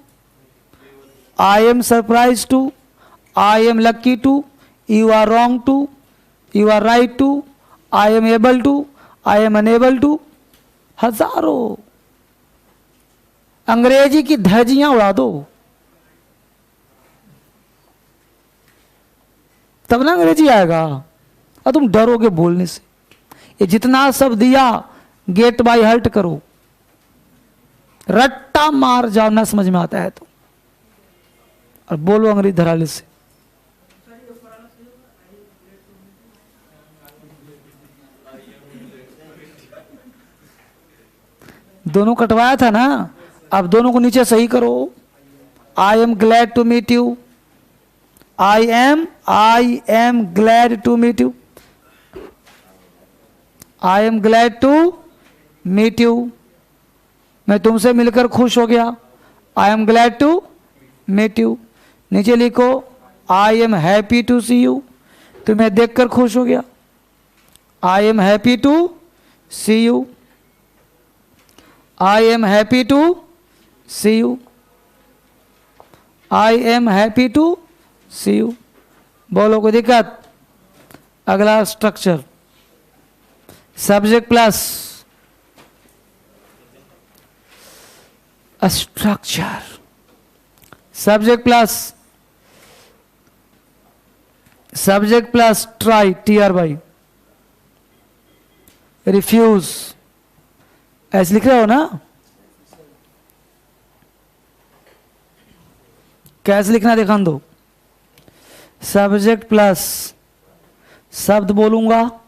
[SPEAKER 1] I am surprise to, I am lucky to, you are wrong to, you are right to, I am able to, I am unable to. हजारों अंग्रेजी की धज्जियां उड़ा दो, तब ना अंग्रेजी आएगा। और तुम डरोगे बोलने से। ये जितना सब दिया गेट बाय हर्ट करो, रट्टा मार जाओ, ना समझ में आता है तो, और बोलो अंग्रेजी धराले से। दोनों कटवाया था ना, अब दोनों को नीचे सही करो। I am glad to meet you, I am glad to meet you. I am glad to meet you, मैं तुमसे मिलकर खुश हो गया। I am glad to meet you. नीचे लिखो I am happy to see you, तुम्हें देखकर खुश हो गया। I am happy to see you, I am happy to see you, I am happy to see you. बोलो कोई दिक्कत? अगला structure subject plus structure, subject plus try, TRY, refuse, ऐसे लिख रहे हो ना? कैसे लिखना दिखा दो। सब्जेक्ट प्लस शब्द बोलूंगा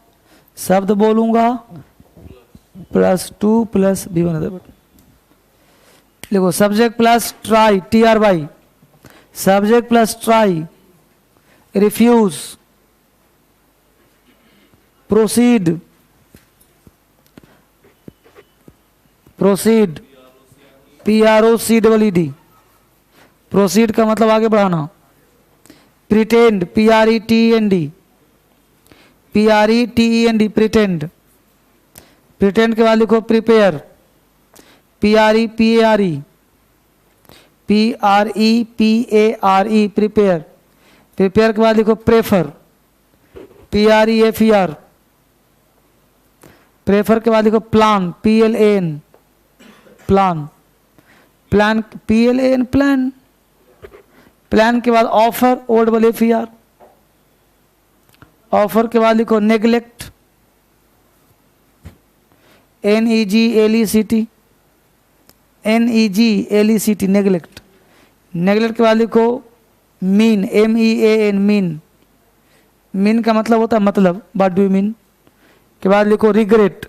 [SPEAKER 1] +2 + B1 अदर। देखो subject plus try, TRY, subject plus try, refuse, proceed, PROCEED, proceed का मतलब आगे बढ़ाना। प्रिटेंड, PRETEND, प्रिटेंड, प्रिटेंड के बाद लिखो प्रिपेयर, PREPARE, प्रिपेयर, प्रिपेयर के बाद लिखो प्रेफर, PREFER, प्रेफर के बाद लिखो plan, PLAN, plan, PLAN, plan के बाद ऑफर, OFFER, ऑफर के बाद लिखो नेग्लेक्ट, NEGLECT, नेग्लेक्ट, नेग्लेक्ट के बाद लिखो मीन, MEAN, मीन का मतलब होता है मतलब, व्हाट डू यू मीन। के बाद लिखो रिग्रेट,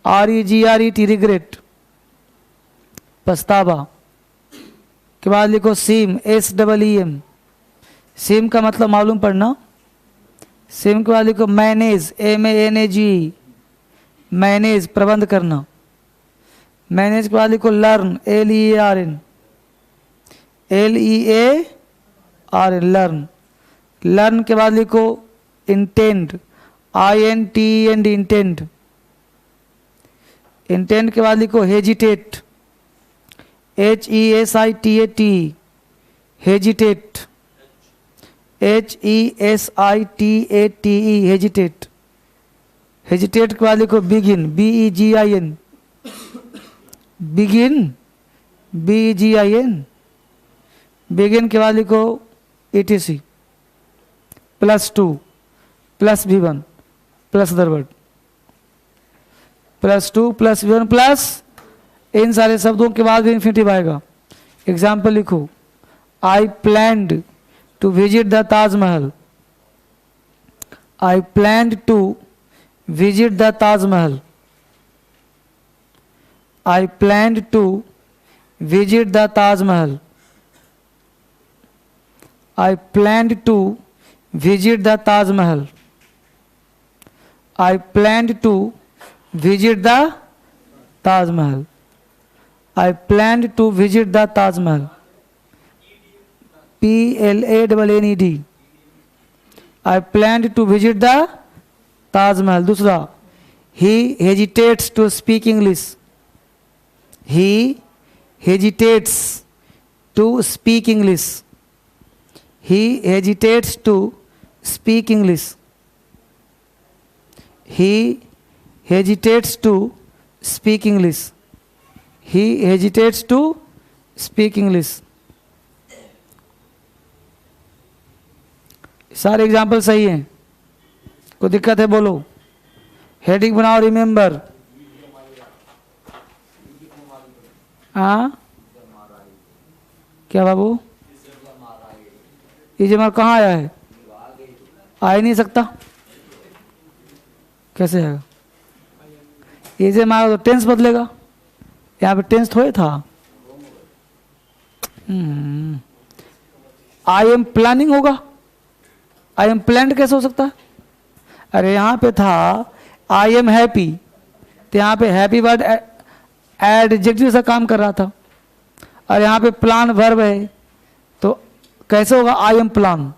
[SPEAKER 1] REGRET, रिग्रेट, पछतावा। के बाद लिखो सीम, SEEM, सीम का मतलब मालूम पड़ना। सीम के बाद लिखो मैनेज, MANAGE, मैनेज, प्रबंध करना। मैनेज के बाद लिखो लर्न, LEARN, लर्न। लर्न के बाद लिखो इंटेंड, INTEND, इंटेंड। इंटेंड के बाद लिखो hesitate, HESITAT, hesitate, HESITATE, hesitate. Hesitate के बाद लिखो begin, BEGIN, begin, BEGIN। Begin के बाद लिखो ETC, +2 + B1 + other word, +2 + B1 plus इन सारे शब्दों के बाद भी इन्फिनिटिव आएगा। एग्जाम्पल लिखो आई planned to visit the Taj Mahal, I planned to visit the Taj Mahal, I planned to visit the Taj Mahal, I planned to visit the Taj Mahal, I planned to visit the Taj Mahal, I planned to visit the Taj Mahal, PLANNED, I planned to visit the Taj Mahal। दूसरा, he hesitates to speak English, he hesitates to speak English, he hesitates to speak English, he hesitates to speak English, he hesitates to speak English। सारे example सही हैं, कोई दिक्कत है बोलो। Heading बनाओ, remember. हाँ क्या बाबू, ये जमर कहाँ आया है? आ ही नहीं सकता, कैसे आएगा? ये जे मारा तो टेंस बदलेगा, यहाँ पे टेंस थोड़े था। आई एम प्लानिंग होगा, आई एम प्लान्ड कैसे हो सकता है? अरे यहाँ पे था आई एम हैप्पी, तो यहाँ पे हैप्पी वर्ड एडजेक्टिव सा काम कर रहा था, और यहाँ पे प्लान वर्ब है, तो कैसे होगा? I M plan.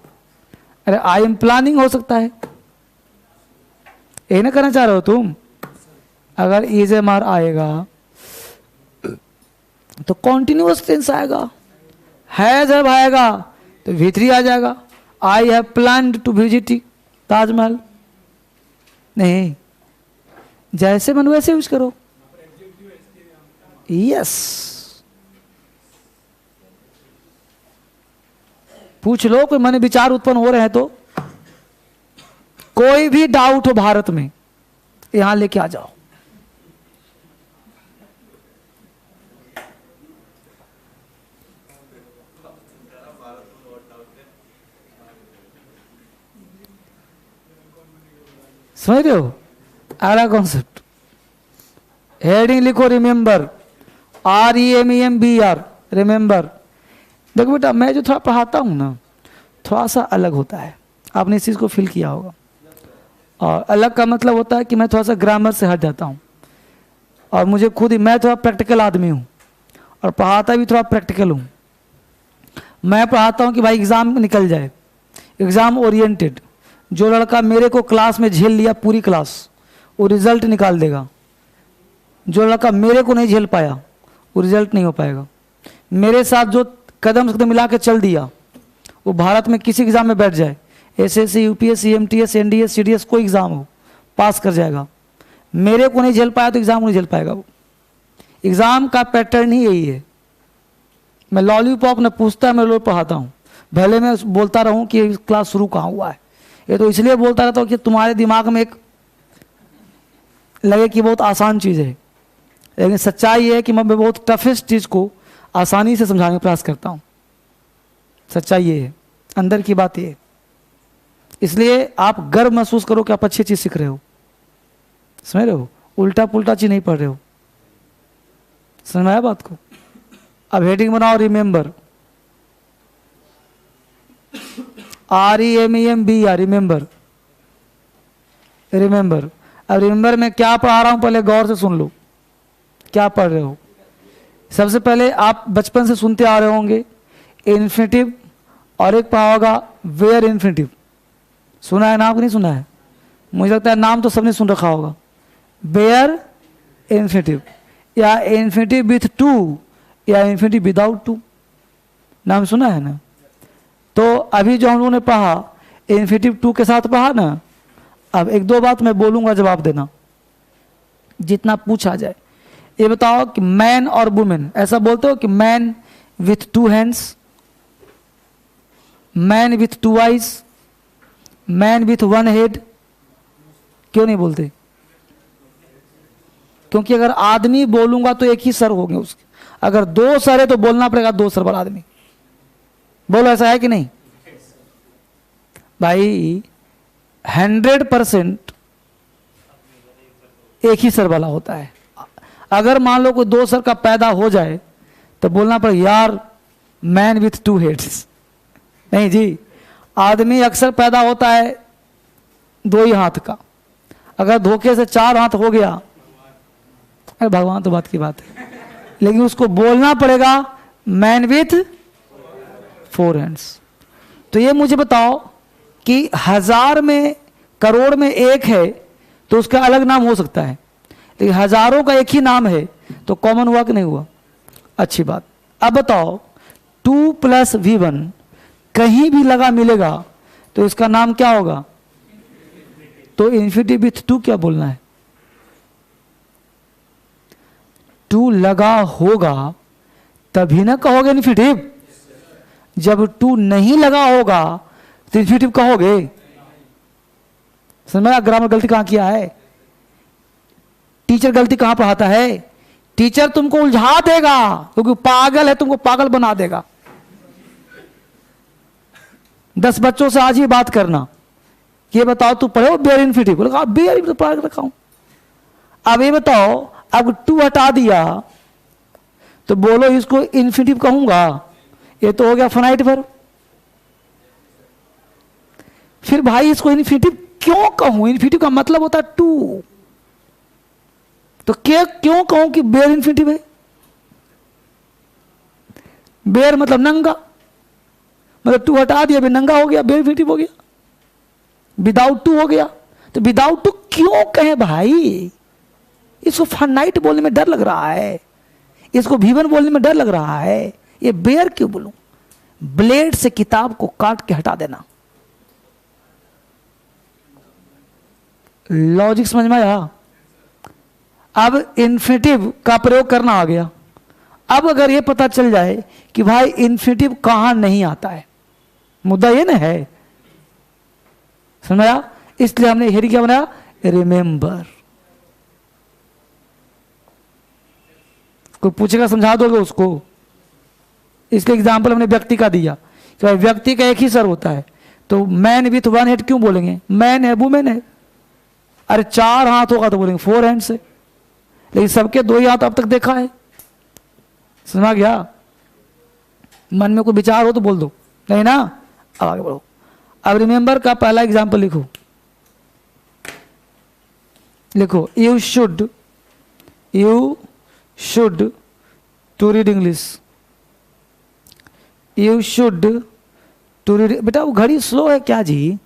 [SPEAKER 1] अरे आई एम प्लानिंग हो सकता है, यही ना करना चाह रहे हो तुम। अगर इज एम आर आएगा तो कॉन्टिन्यूअस टेंस आएगा, है जब आएगा तो V3 आ जाएगा। I have planned to visit Taj Mahal. नहीं, जैसे मन वैसे यूज करो। यस, पूछ लो, कोई मन विचार उत्पन्न हो रहे हैं तो। कोई भी डाउट हो भारत में, यहां लेके आ जाओ। समझ रहे हो? अगला कॉन्सेप्ट, हेडिंग लिखो रिमेंबर, REMEMBR, रिमेंबर। देखो बेटा, मैं जो थोड़ा पढ़ाता हूं ना, थोड़ा सा अलग होता है, आपने इस चीज़ को फील किया होगा। और अलग का मतलब होता है कि मैं थोड़ा सा ग्रामर से हट जाता हूँ, और मुझे खुद ही, मैं थोड़ा प्रैक्टिकल आदमी हूँ और पढ़ाता भी थोड़ा प्रैक्टिकल हूँ। मैं पढ़ाता हूँ कि भाई एग्ज़ाम निकल जाए, एग्ज़ाम ओरिएंटेड। जो लड़का मेरे को क्लास में झेल लिया पूरी क्लास, वो रिजल्ट निकाल देगा। जो लड़का मेरे को नहीं झेल पाया, वो रिजल्ट नहीं हो पाएगा। मेरे साथ जो कदम से कदम मिला के चल दिया, वो भारत में किसी एग्ज़ाम में बैठ जाए, SSC, UPSC, MTS, NDS, CDS, कोई एग्ज़ाम हो, पास कर जाएगा। मेरे को नहीं झेल पाया तो एग्ज़ाम को नहीं झेल पाएगा वो। एग्ज़ाम का पैटर्न ही यही है। मैं लॉलीपॉप न पूछता है, मैं लोग पढ़ाता हूँ, भले मैं बोलता रहूँ कि क्लास शुरू कहाँ हुआ है। ये तो इसलिए बोलता रहता हूँ कि तुम्हारे दिमाग में एक लगे कि बहुत आसान चीज़ है, लेकिन सच्चाई ये है कि मैं बहुत टफेस्ट चीज़ को आसानी से समझाने का प्रयास करता हूँ। सच्चाई ये है, अंदर की बात ये है। इसलिए आप गर्व महसूस करो कि आप अच्छी चीज़ सीख रहे हो। समझ रहे हो? उल्टा पुल्टा चीज़ नहीं पढ़ रहे हो। समझ में आया बात को? अब हेडिंग बनाओ रिमेंबर, REMEMBR, रिमेंबर, रिमेंबर। अब रिमेंबर में क्या पढ़ा रहा हूं, पहले गौर से सुन लो क्या पढ़ रहे हो। सबसे पहले आप बचपन से सुनते आ रहे होंगे इन्फिनिटिव, और एक पढ़ा होगा वेयर इन्फिनिटिव। सुना है नाम कि नहीं सुना है? मुझे लगता है नाम तो सबने सुन रखा होगा। वेयर इन्फिनिटिव, या इन्फिनिटिव विथ टू, या इन्फिनिटिव विदाउट टू। नाम सुना है ना? तो अभी जो हम लोगों ने पढ़ा इन्फिनिटिव टू के साथ पढ़ा ना। अब एक दो बात मैं बोलूंगा, जवाब देना जितना पूछा जाए। ये बताओ कि मैन और वुमेन, ऐसा बोलते हो कि man with to hands, man with to eyes, man with one head, क्यों नहीं बोलते? क्योंकि अगर आदमी बोलूंगा तो एक ही सर होंगे उसके, अगर दो सर है तो बोलना पड़ेगा दो सर वाला आदमी। बोलो, ऐसा है कि नहीं भाई? 100% एक ही सर वाला होता है। अगर मान लो कोई दो सर का पैदा हो जाए तो बोलना पड़ेगा यार मैन विथ टू हेड्स। नहीं जी, आदमी अक्सर पैदा होता है दो ही हाथ का, अगर धोखे से चार हाथ हो गया, अरे भगवान तो बात की बात है, लेकिन उसको बोलना पड़ेगा मैन विथ फोर हैंड्स। तो ये मुझे बताओ कि 1000 में, करोड़ में एक है तो उसका अलग नाम हो सकता है, लेकिन हजारों का एक ही नाम है तो कॉमन हुआ कि नहीं हुआ? अच्छी बात। अब बताओ 2 + V1 कहीं भी लगा मिलेगा तो इसका नाम क्या होगा? तो इन्फिनिटिव विथ 2 क्या बोलना है? 2 लगा होगा तभी ना कहोगे इन्फिनिटिव। जब 2 नहीं लगा होगा तो इन्फिनिटिव कहोगे। समझ में आया? ग्रामर गलती कहां किया है? टीचर गलती कहां पढ़ाता है? टीचर तुमको उलझा देगा, क्योंकि पागल है, तुमको पागल बना देगा। 10 बच्चों से आज ही बात करना, ये बताओ तू पढ़े हो बेयर इन्फिनिटिव? बोले बेयर तो पढ़ा रखा हूं। अब ये बताओ, अब 2 हटा दिया तो बोलो इसको इन्फिनिटिव कहूंगा? ये तो हो गया फाइनाइट वर्ब। फिर भाई इसको इन्फिनिटिव क्यों कहूं? इन्फिनिटिव का मतलब होता है 2। तो क्यों कहूं कि बेयर इंफिनिटिव है? बेयर मतलब नंगा, मतलब टू हटा दिया, नंगा हो गया, बेयर इंफिनिटिव हो गया। विदाउट टू हो गया, तो विदाउट टू क्यों कहें भाई? इसको फाइनाइट बोलने में डर लग रहा है, इसको V1 बोलने में डर लग रहा है, ये बेयर क्यों बोलूं? ब्लेड से किताब को काट के हटा देना। लॉजिक समझ में आया? अब इन्फिनिटिव का प्रयोग करना आ गया। अब अगर ये पता चल जाए कि भाई इन्फिनिटिव कहां नहीं आता है, मुद्दा ये ना है, समझा? इसलिए हमने हेरी क्या बनाया? रिमेंबर। कोई पूछेगा समझा दोगे उसको। इसके एग्जाम्पल हमने व्यक्ति का दिया कि भाई व्यक्ति का एक ही सर होता है, तो मैन विथ वन हेड क्यों बोलेंगे? मैन है, वुमेन है। अरे 4 हाथ होगा तो बोलेंगे 4 हैंड से, लेकिन सबके 2 ही हाथ अब तक देखा है। समझ गया? मन में कोई विचार हो तो बोल दो, नहीं ना? अब आगे बढ़ो। अब रिमेंबर का पहला एग्जाम्पल लिखो। लिखो, you should to read English. You should to read. बेटा वो घड़ी स्लो है क्या जी?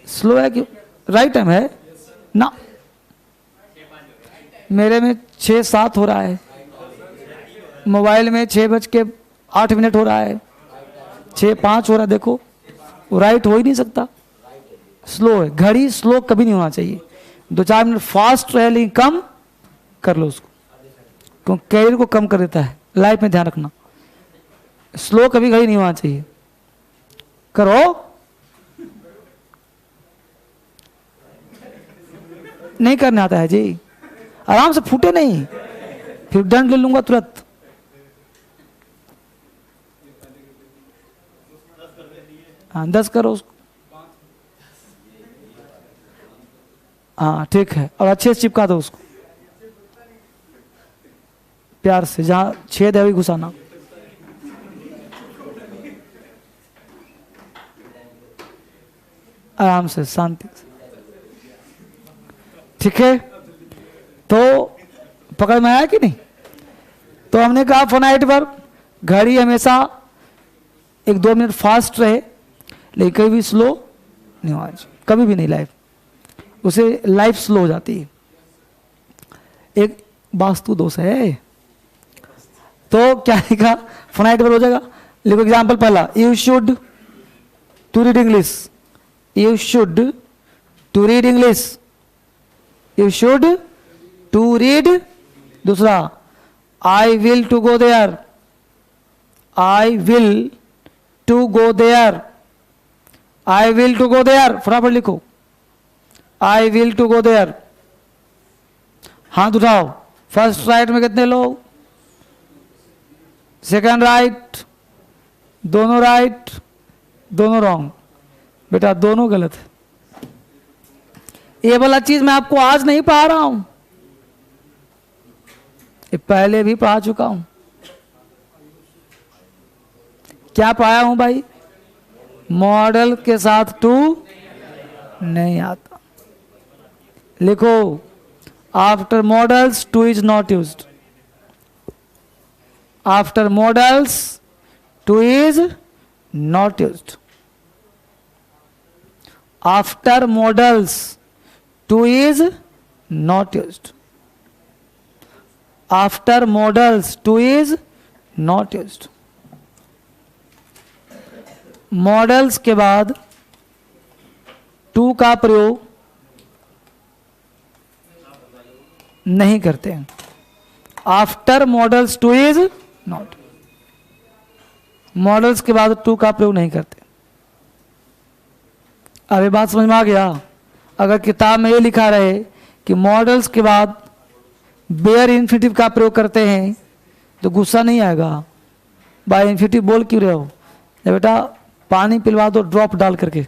[SPEAKER 1] स्लो है क्यों? राइट टाइम है ना? मेरे में 6:07 हो रहा है, मोबाइल में 6:08 हो रहा है, 6:05 हो रहा है। देखो वो राइट हो ही नहीं सकता, स्लो है। घड़ी स्लो कभी नहीं होना चाहिए। 2-4 मिनट फास्ट रहे लेकिन कम कर लो उसको, क्योंकि कैरियर को कम कर देता है। लाइफ में ध्यान रखना, स्लो कभी घड़ी नहीं होना चाहिए। करो, नहीं करने आता है जी, आराम से फूटे नहीं, फिर दंड ले लूंगा तुरंत। हाँ 10 करो उसको, हाँ ठीक है, और अच्छे से चिपका दो उसको प्यार से, जहां छेद है वही घुसाना। आराम से, शांति से, ठीक है? तो पकड़ में आया कि नहीं? तो हमने कहा फोनाइट पर घड़ी हमेशा 1-2 मिनट फास्ट रहे, लेकिन कभी भी स्लो नहीं होना चाहिए, कभी भी नहीं। लाइफ उसे लाइफ स्लो हो जाती है, एक वास्तु दोष है। तो क्या लिखा? फोनाइट पर हो जाएगा। लिखो एग्जाम्पल पहला, you should to read English. You should to read English. You should to read. दूसरा, I will to go there. I will to go there. I will to go there, फटाफट लिखो, I will to go there. हाथ उठाओ। First right में कितने लोग? Second right, दोनों right, दोनों रॉन्ग। बेटा दोनों गलत है। ये वाला चीज मैं आपको आज नहीं पढ़ा रहा हूं, ये पहले भी पढ़ा चुका हूं। क्या पढ़ाया हूं भाई? मॉडल के साथ टू नहीं आता। लिखो, after models two is not used. After models two is not used. After models two is not used. After models two is not used. Models के बाद टू का प्रयोग नहीं करते हैं। After models two is not, models के बाद to का प्रयोग नहीं करते। अब ये बात समझ में आ गया? अगर किताब में ये लिखा रहे कि मॉडल्स के बाद बेयर इन्फिनिटिव का प्रयोग करते हैं तो गुस्सा नहीं आएगा, बाय इन्फिनिटिव बोल क्यों रहे हो? बेटा पानी पिलवा दो ड्रॉप डाल करके।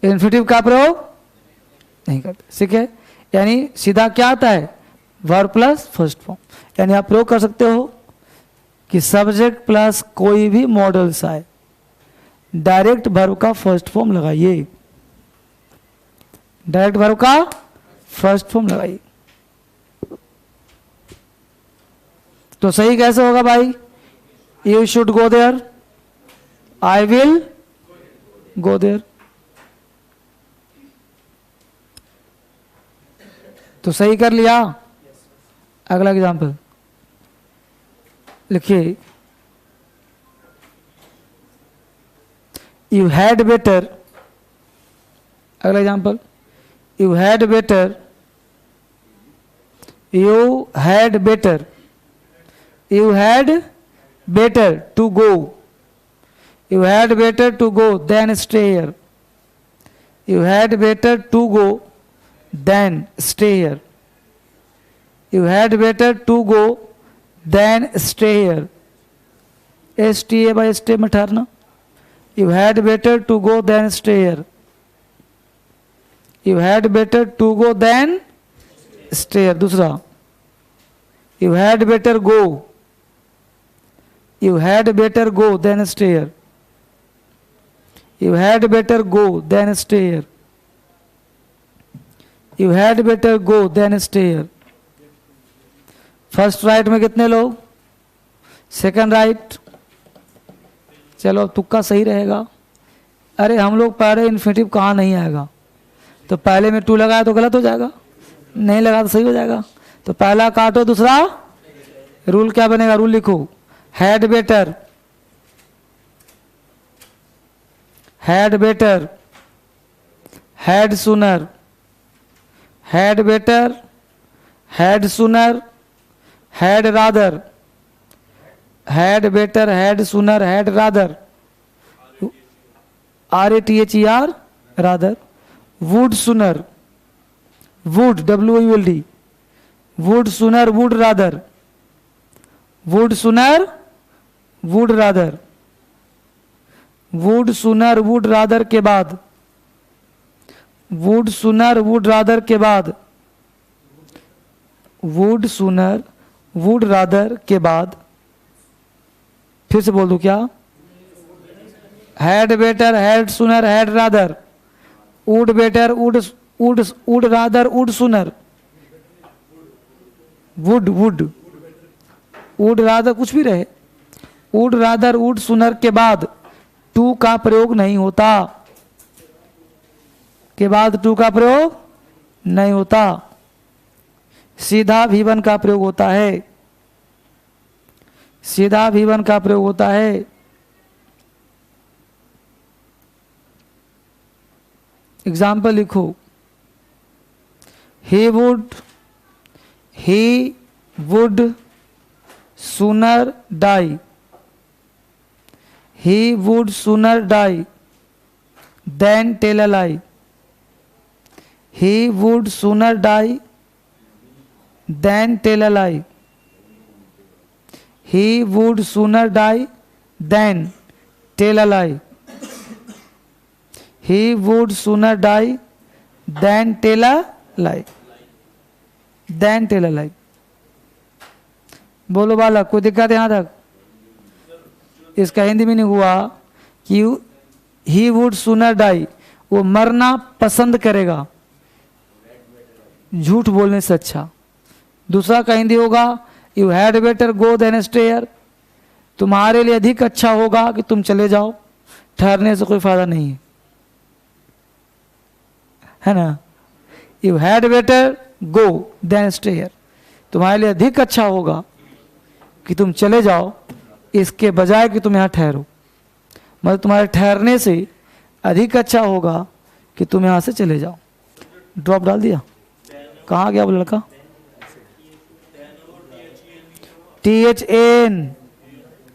[SPEAKER 1] इन्फिनिटिव का प्रयोग नहीं करते, ठीक है? यानी सीधा क्या आता है? Verb plus first form. यानी आप प्रयोग कर सकते हो कि सब्जेक्ट प्लस कोई भी मॉडल्स आए, डायरेक्ट वर्ब का फर्स्ट फॉर्म लगाइए, डायरेक्ट वर्ब का फर्स्ट फॉर्म लगाइए। तो सही कैसे होगा भाई? You should go there, I will go there. तो सही कर लिया। अगला एग्जाम्पल लिखिए, यू हैड बेटर, अगला example, you had better, you had better, you had better to go, you had better to go then stay here, you had better to go then stay here, you had better to go then stay here, STA by stay में ठहरना, you had better to go then stay here, you had better to go then stay here. दूसरा, you had better go, you had better go then stay here, you had better go then stay here, you had better go then stay here. First right में कितने लोग? Second right. चलो तुक्का सही रहेगा। अरे हम लोग पहले इन्फिनिटिव कहाँ नहीं आएगा, तो पहले में टू लगाया तो गलत हो जाएगा, नहीं लगा तो सही हो जाएगा। तो पहला काटो, दूसरा रूल क्या बनेगा? रूल लिखो, had better, had better, had sooner, had better, had sooner, had rather, had better, had sooner, had rather, RATHER rather, would sooner, would WULD, would sooner, would rather, would sooner, would rather, would sooner, would rather के बाद, would sooner, would rather के बाद, would sooner, would rather के बाद, फिर से बोल दूं क्या? Had better, had sooner, had rather, would better, would would would rather, would sooner, would would would rather, कुछ भी रहे, वुड रादर, वुड सुनर के बाद टू का प्रयोग नहीं होता, के बाद टू का प्रयोग नहीं होता, सीधा V1 का प्रयोग होता है, सीधा V1 का प्रयोग होता है। एग्जाम्पल लिखो, he would sooner die, he would sooner die than tell a lie, he would sooner die than tell a lie, he would sooner die than tell a lie, he would sooner die than tell a lie, than tell a lie। बोलो बालक, कोई दिक्कत यहाँ तक? इसका हिंदी में नहीं हुआ कि ही वुड सूनर डाई, वो मरना पसंद करेगा झूठ बोलने से अच्छा। दूसरा का हिंदी होगा you had better go then stay here, तुम्हारे लिए अधिक अच्छा होगा कि तुम चले जाओ, ठहरने से कोई फायदा नहीं है, है ना। You had better go then stay here, तुम्हारे लिए अधिक अच्छा होगा कि तुम चले जाओ इसके बजाय कि तुम यहाँ ठहरो, मतलब तुम्हारे ठहरने से अधिक अच्छा होगा कि तुम यहाँ से चले जाओ। ड्रॉप डाल दिया, कहाँ गया वो लड़का? THAN,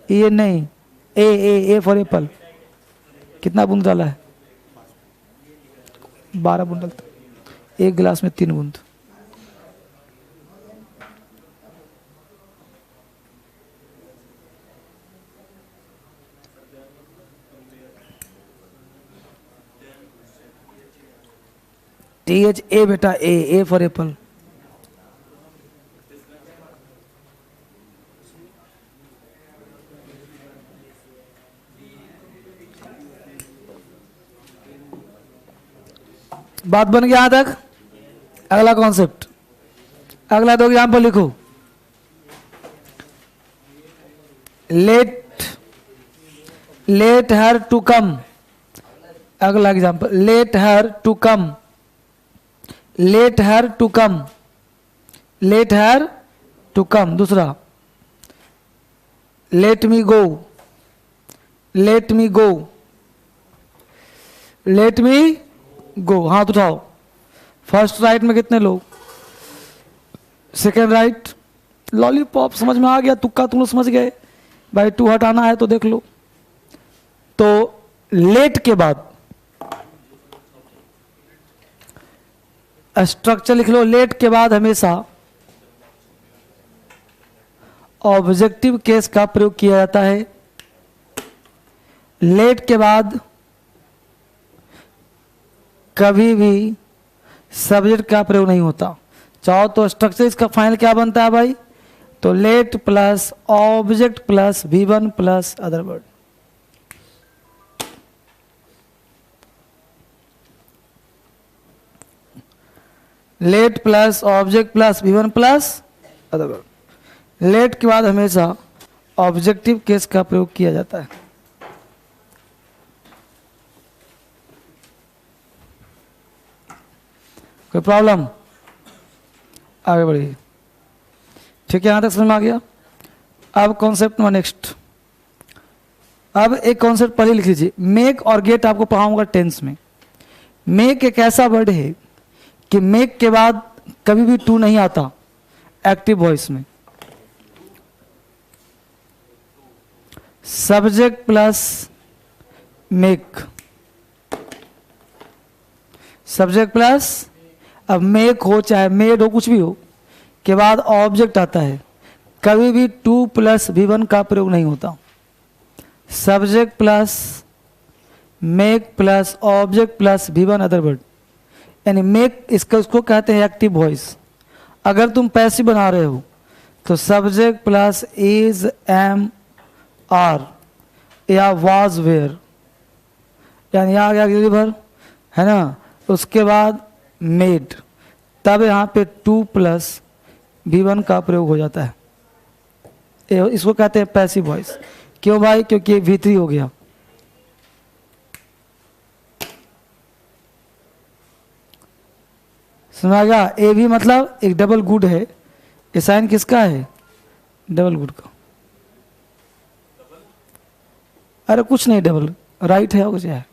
[SPEAKER 1] ये नहीं, A फॉर एप्पल। कितना बूंद डाला है? 12 बूंद डालता, एक गिलास में 3 बूंद। THA बेटा, A फॉर एप्पल। बात बन गया यहां तक। अगला कॉन्सेप्ट, अगला 2 एग्जाम्पल लिखो। Let her to come. अगला example, let her to come, let her to come, let her to come. दूसरा, let me go, let me go, let me go. हाथ उठाओ। फर्स्ट राइट में कितने लोग? Second right. लॉलीपॉप समझ में आ गया, तुक्का तुम लोग समझ गए भाई, टू हटाना है तो देख लो। तो लेट के बाद स्ट्रक्चर लिख लो। लेट के बाद हमेशा ऑब्जेक्टिव केस का प्रयोग किया जाता है। लेट के बाद कभी भी सब्जेक्ट का प्रयोग नहीं होता। चाहो तो स्ट्रक्चर इसका फाइनल क्या बनता है भाई? तो let plus object plus V1 plus other word. Let plus object plus V1 plus other word. Let के बाद हमेशा ऑब्जेक्टिव केस का प्रयोग किया जाता है। कोई प्रॉब्लम? आगे बढ़िए। ठीक है, यहां तक समझ में आ गया। अब कॉन्सेप्ट में नेक्स्ट। अब एक कॉन्सेप्ट पहले लिख लीजिए। मेक और गेट आपको पढ़ाऊंगा टेंस में। मेक एक ऐसा वर्ड है कि मेक के बाद कभी भी टू नहीं आता एक्टिव वॉइस में। Subject plus make, subject plus, अब मेक हो चाहे मेड हो कुछ भी हो, के बाद ऑब्जेक्ट आता है। कभी भी टू प्लस V1 का प्रयोग नहीं होता। Subject plus make plus object plus V1 other word, यानी मेक इसको कहते हैं एक्टिव वॉइस। अगर तुम पैसिव बना रहे हो तो subject plus is, am, are या वाज, वेयर, यानी आ गया डिलीवर, है ना। उसके बाद मेड, तब यहाँ पे टू प्लस V1 का प्रयोग हो जाता है। इसको कहते हैं पैसिव वॉइस। क्यों भाई? क्योंकि V3 हो गया। समझ गया? ए भी मतलब एक डबल गुड है। ये साइन किसका है? डबल गुड का। अरे कुछ नहीं, डबल राइट है कुछ है।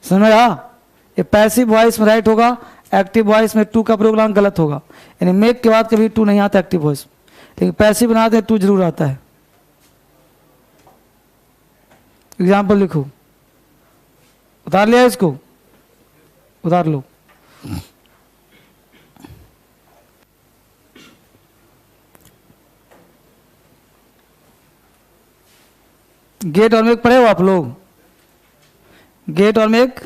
[SPEAKER 1] समझ आ? ये पैसिव वॉइस में राइट होगा, एक्टिव वॉइस में टू का प्रोग्राम गलत होगा। यानी मेक के बाद कभी टू नहीं आता एक्टिव वॉइस, लेकिन पैसिव बनाते हैं टू जरूर आता है। एग्जाम्पल लिखो। उतार लिया इसको? उतार लो। गेट और मेक पढ़े हो आप लोग? गेट और मेक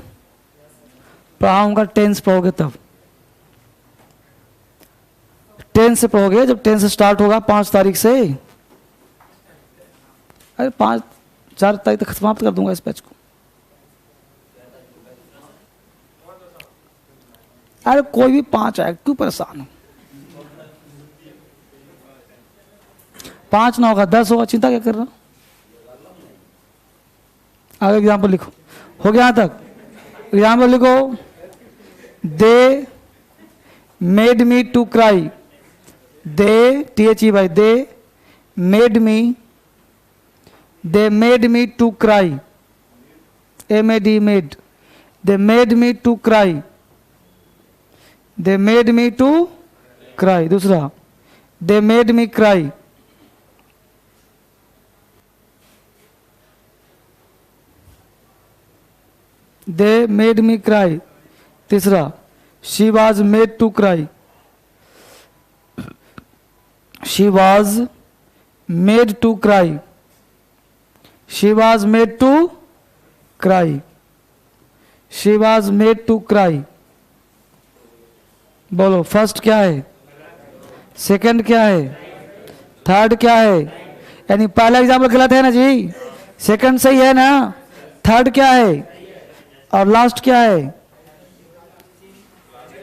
[SPEAKER 1] पढ़ाऊंगा, टेंस पढ़ोगे तब। टेंस से पढ़ोगे जब टेंस स्टार्ट होगा 5 तारीख से। अरे 4 तारीख तक समाप्त कर दूंगा इस बैच को। अरे कोई भी 5 आए, क्यों परेशान हो? 5 ना होगा 10 होगा, चिंता क्या कर रहा। आगे एग्जाम्पल लिखो। हो गया यहां तक? एग्जाम्पल लिखो। They made me to cry. They, THE भाई, they made me, they made me to cry, MAD made, they made me to cry, they made me to cry. दूसरा, they made me cry, they made me cry. तीसरा, she was made to cry, she was made to cry, she was made to cry, she was made to cry. बोलो, first क्या है, second क्या है, third क्या है? यानी पहला एग्जाम्पल गलत है ना जी? सेकंड सही है ना, थर्ड क्या है और लास्ट क्या है,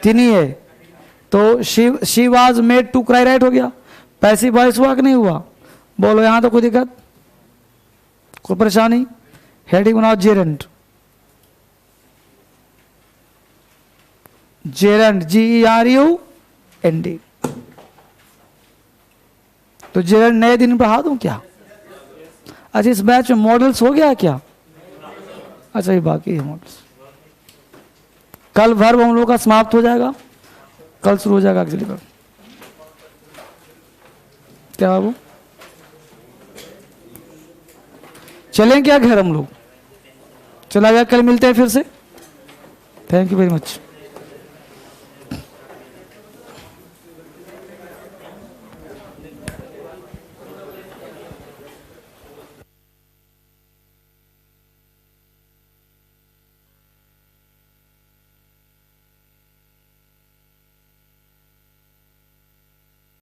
[SPEAKER 1] तीन ही है। तो she was made to cry, right हो गया। पैसिव वॉइस हुआ कि नहीं हुआ, बोलो यहां तो कोई दिक्कत, कोई परेशानी। हेडिंग बनाओ जेरेंट, जेरेंट GERUND। तो जेरेंट नए दिन पढ़ा दूं क्या? अच्छा इस बैच में मॉडल्स हो गया क्या? अच्छा ये बाकी है मॉडल्स। कल वर्ब हम लोग का समाप्त हो जाएगा, कल शुरू हो जाएगा अगली बार। क्या बाबू, चलें क्या घर हम लोग? चला गया, कल मिलते हैं फिर से। Thank you very much.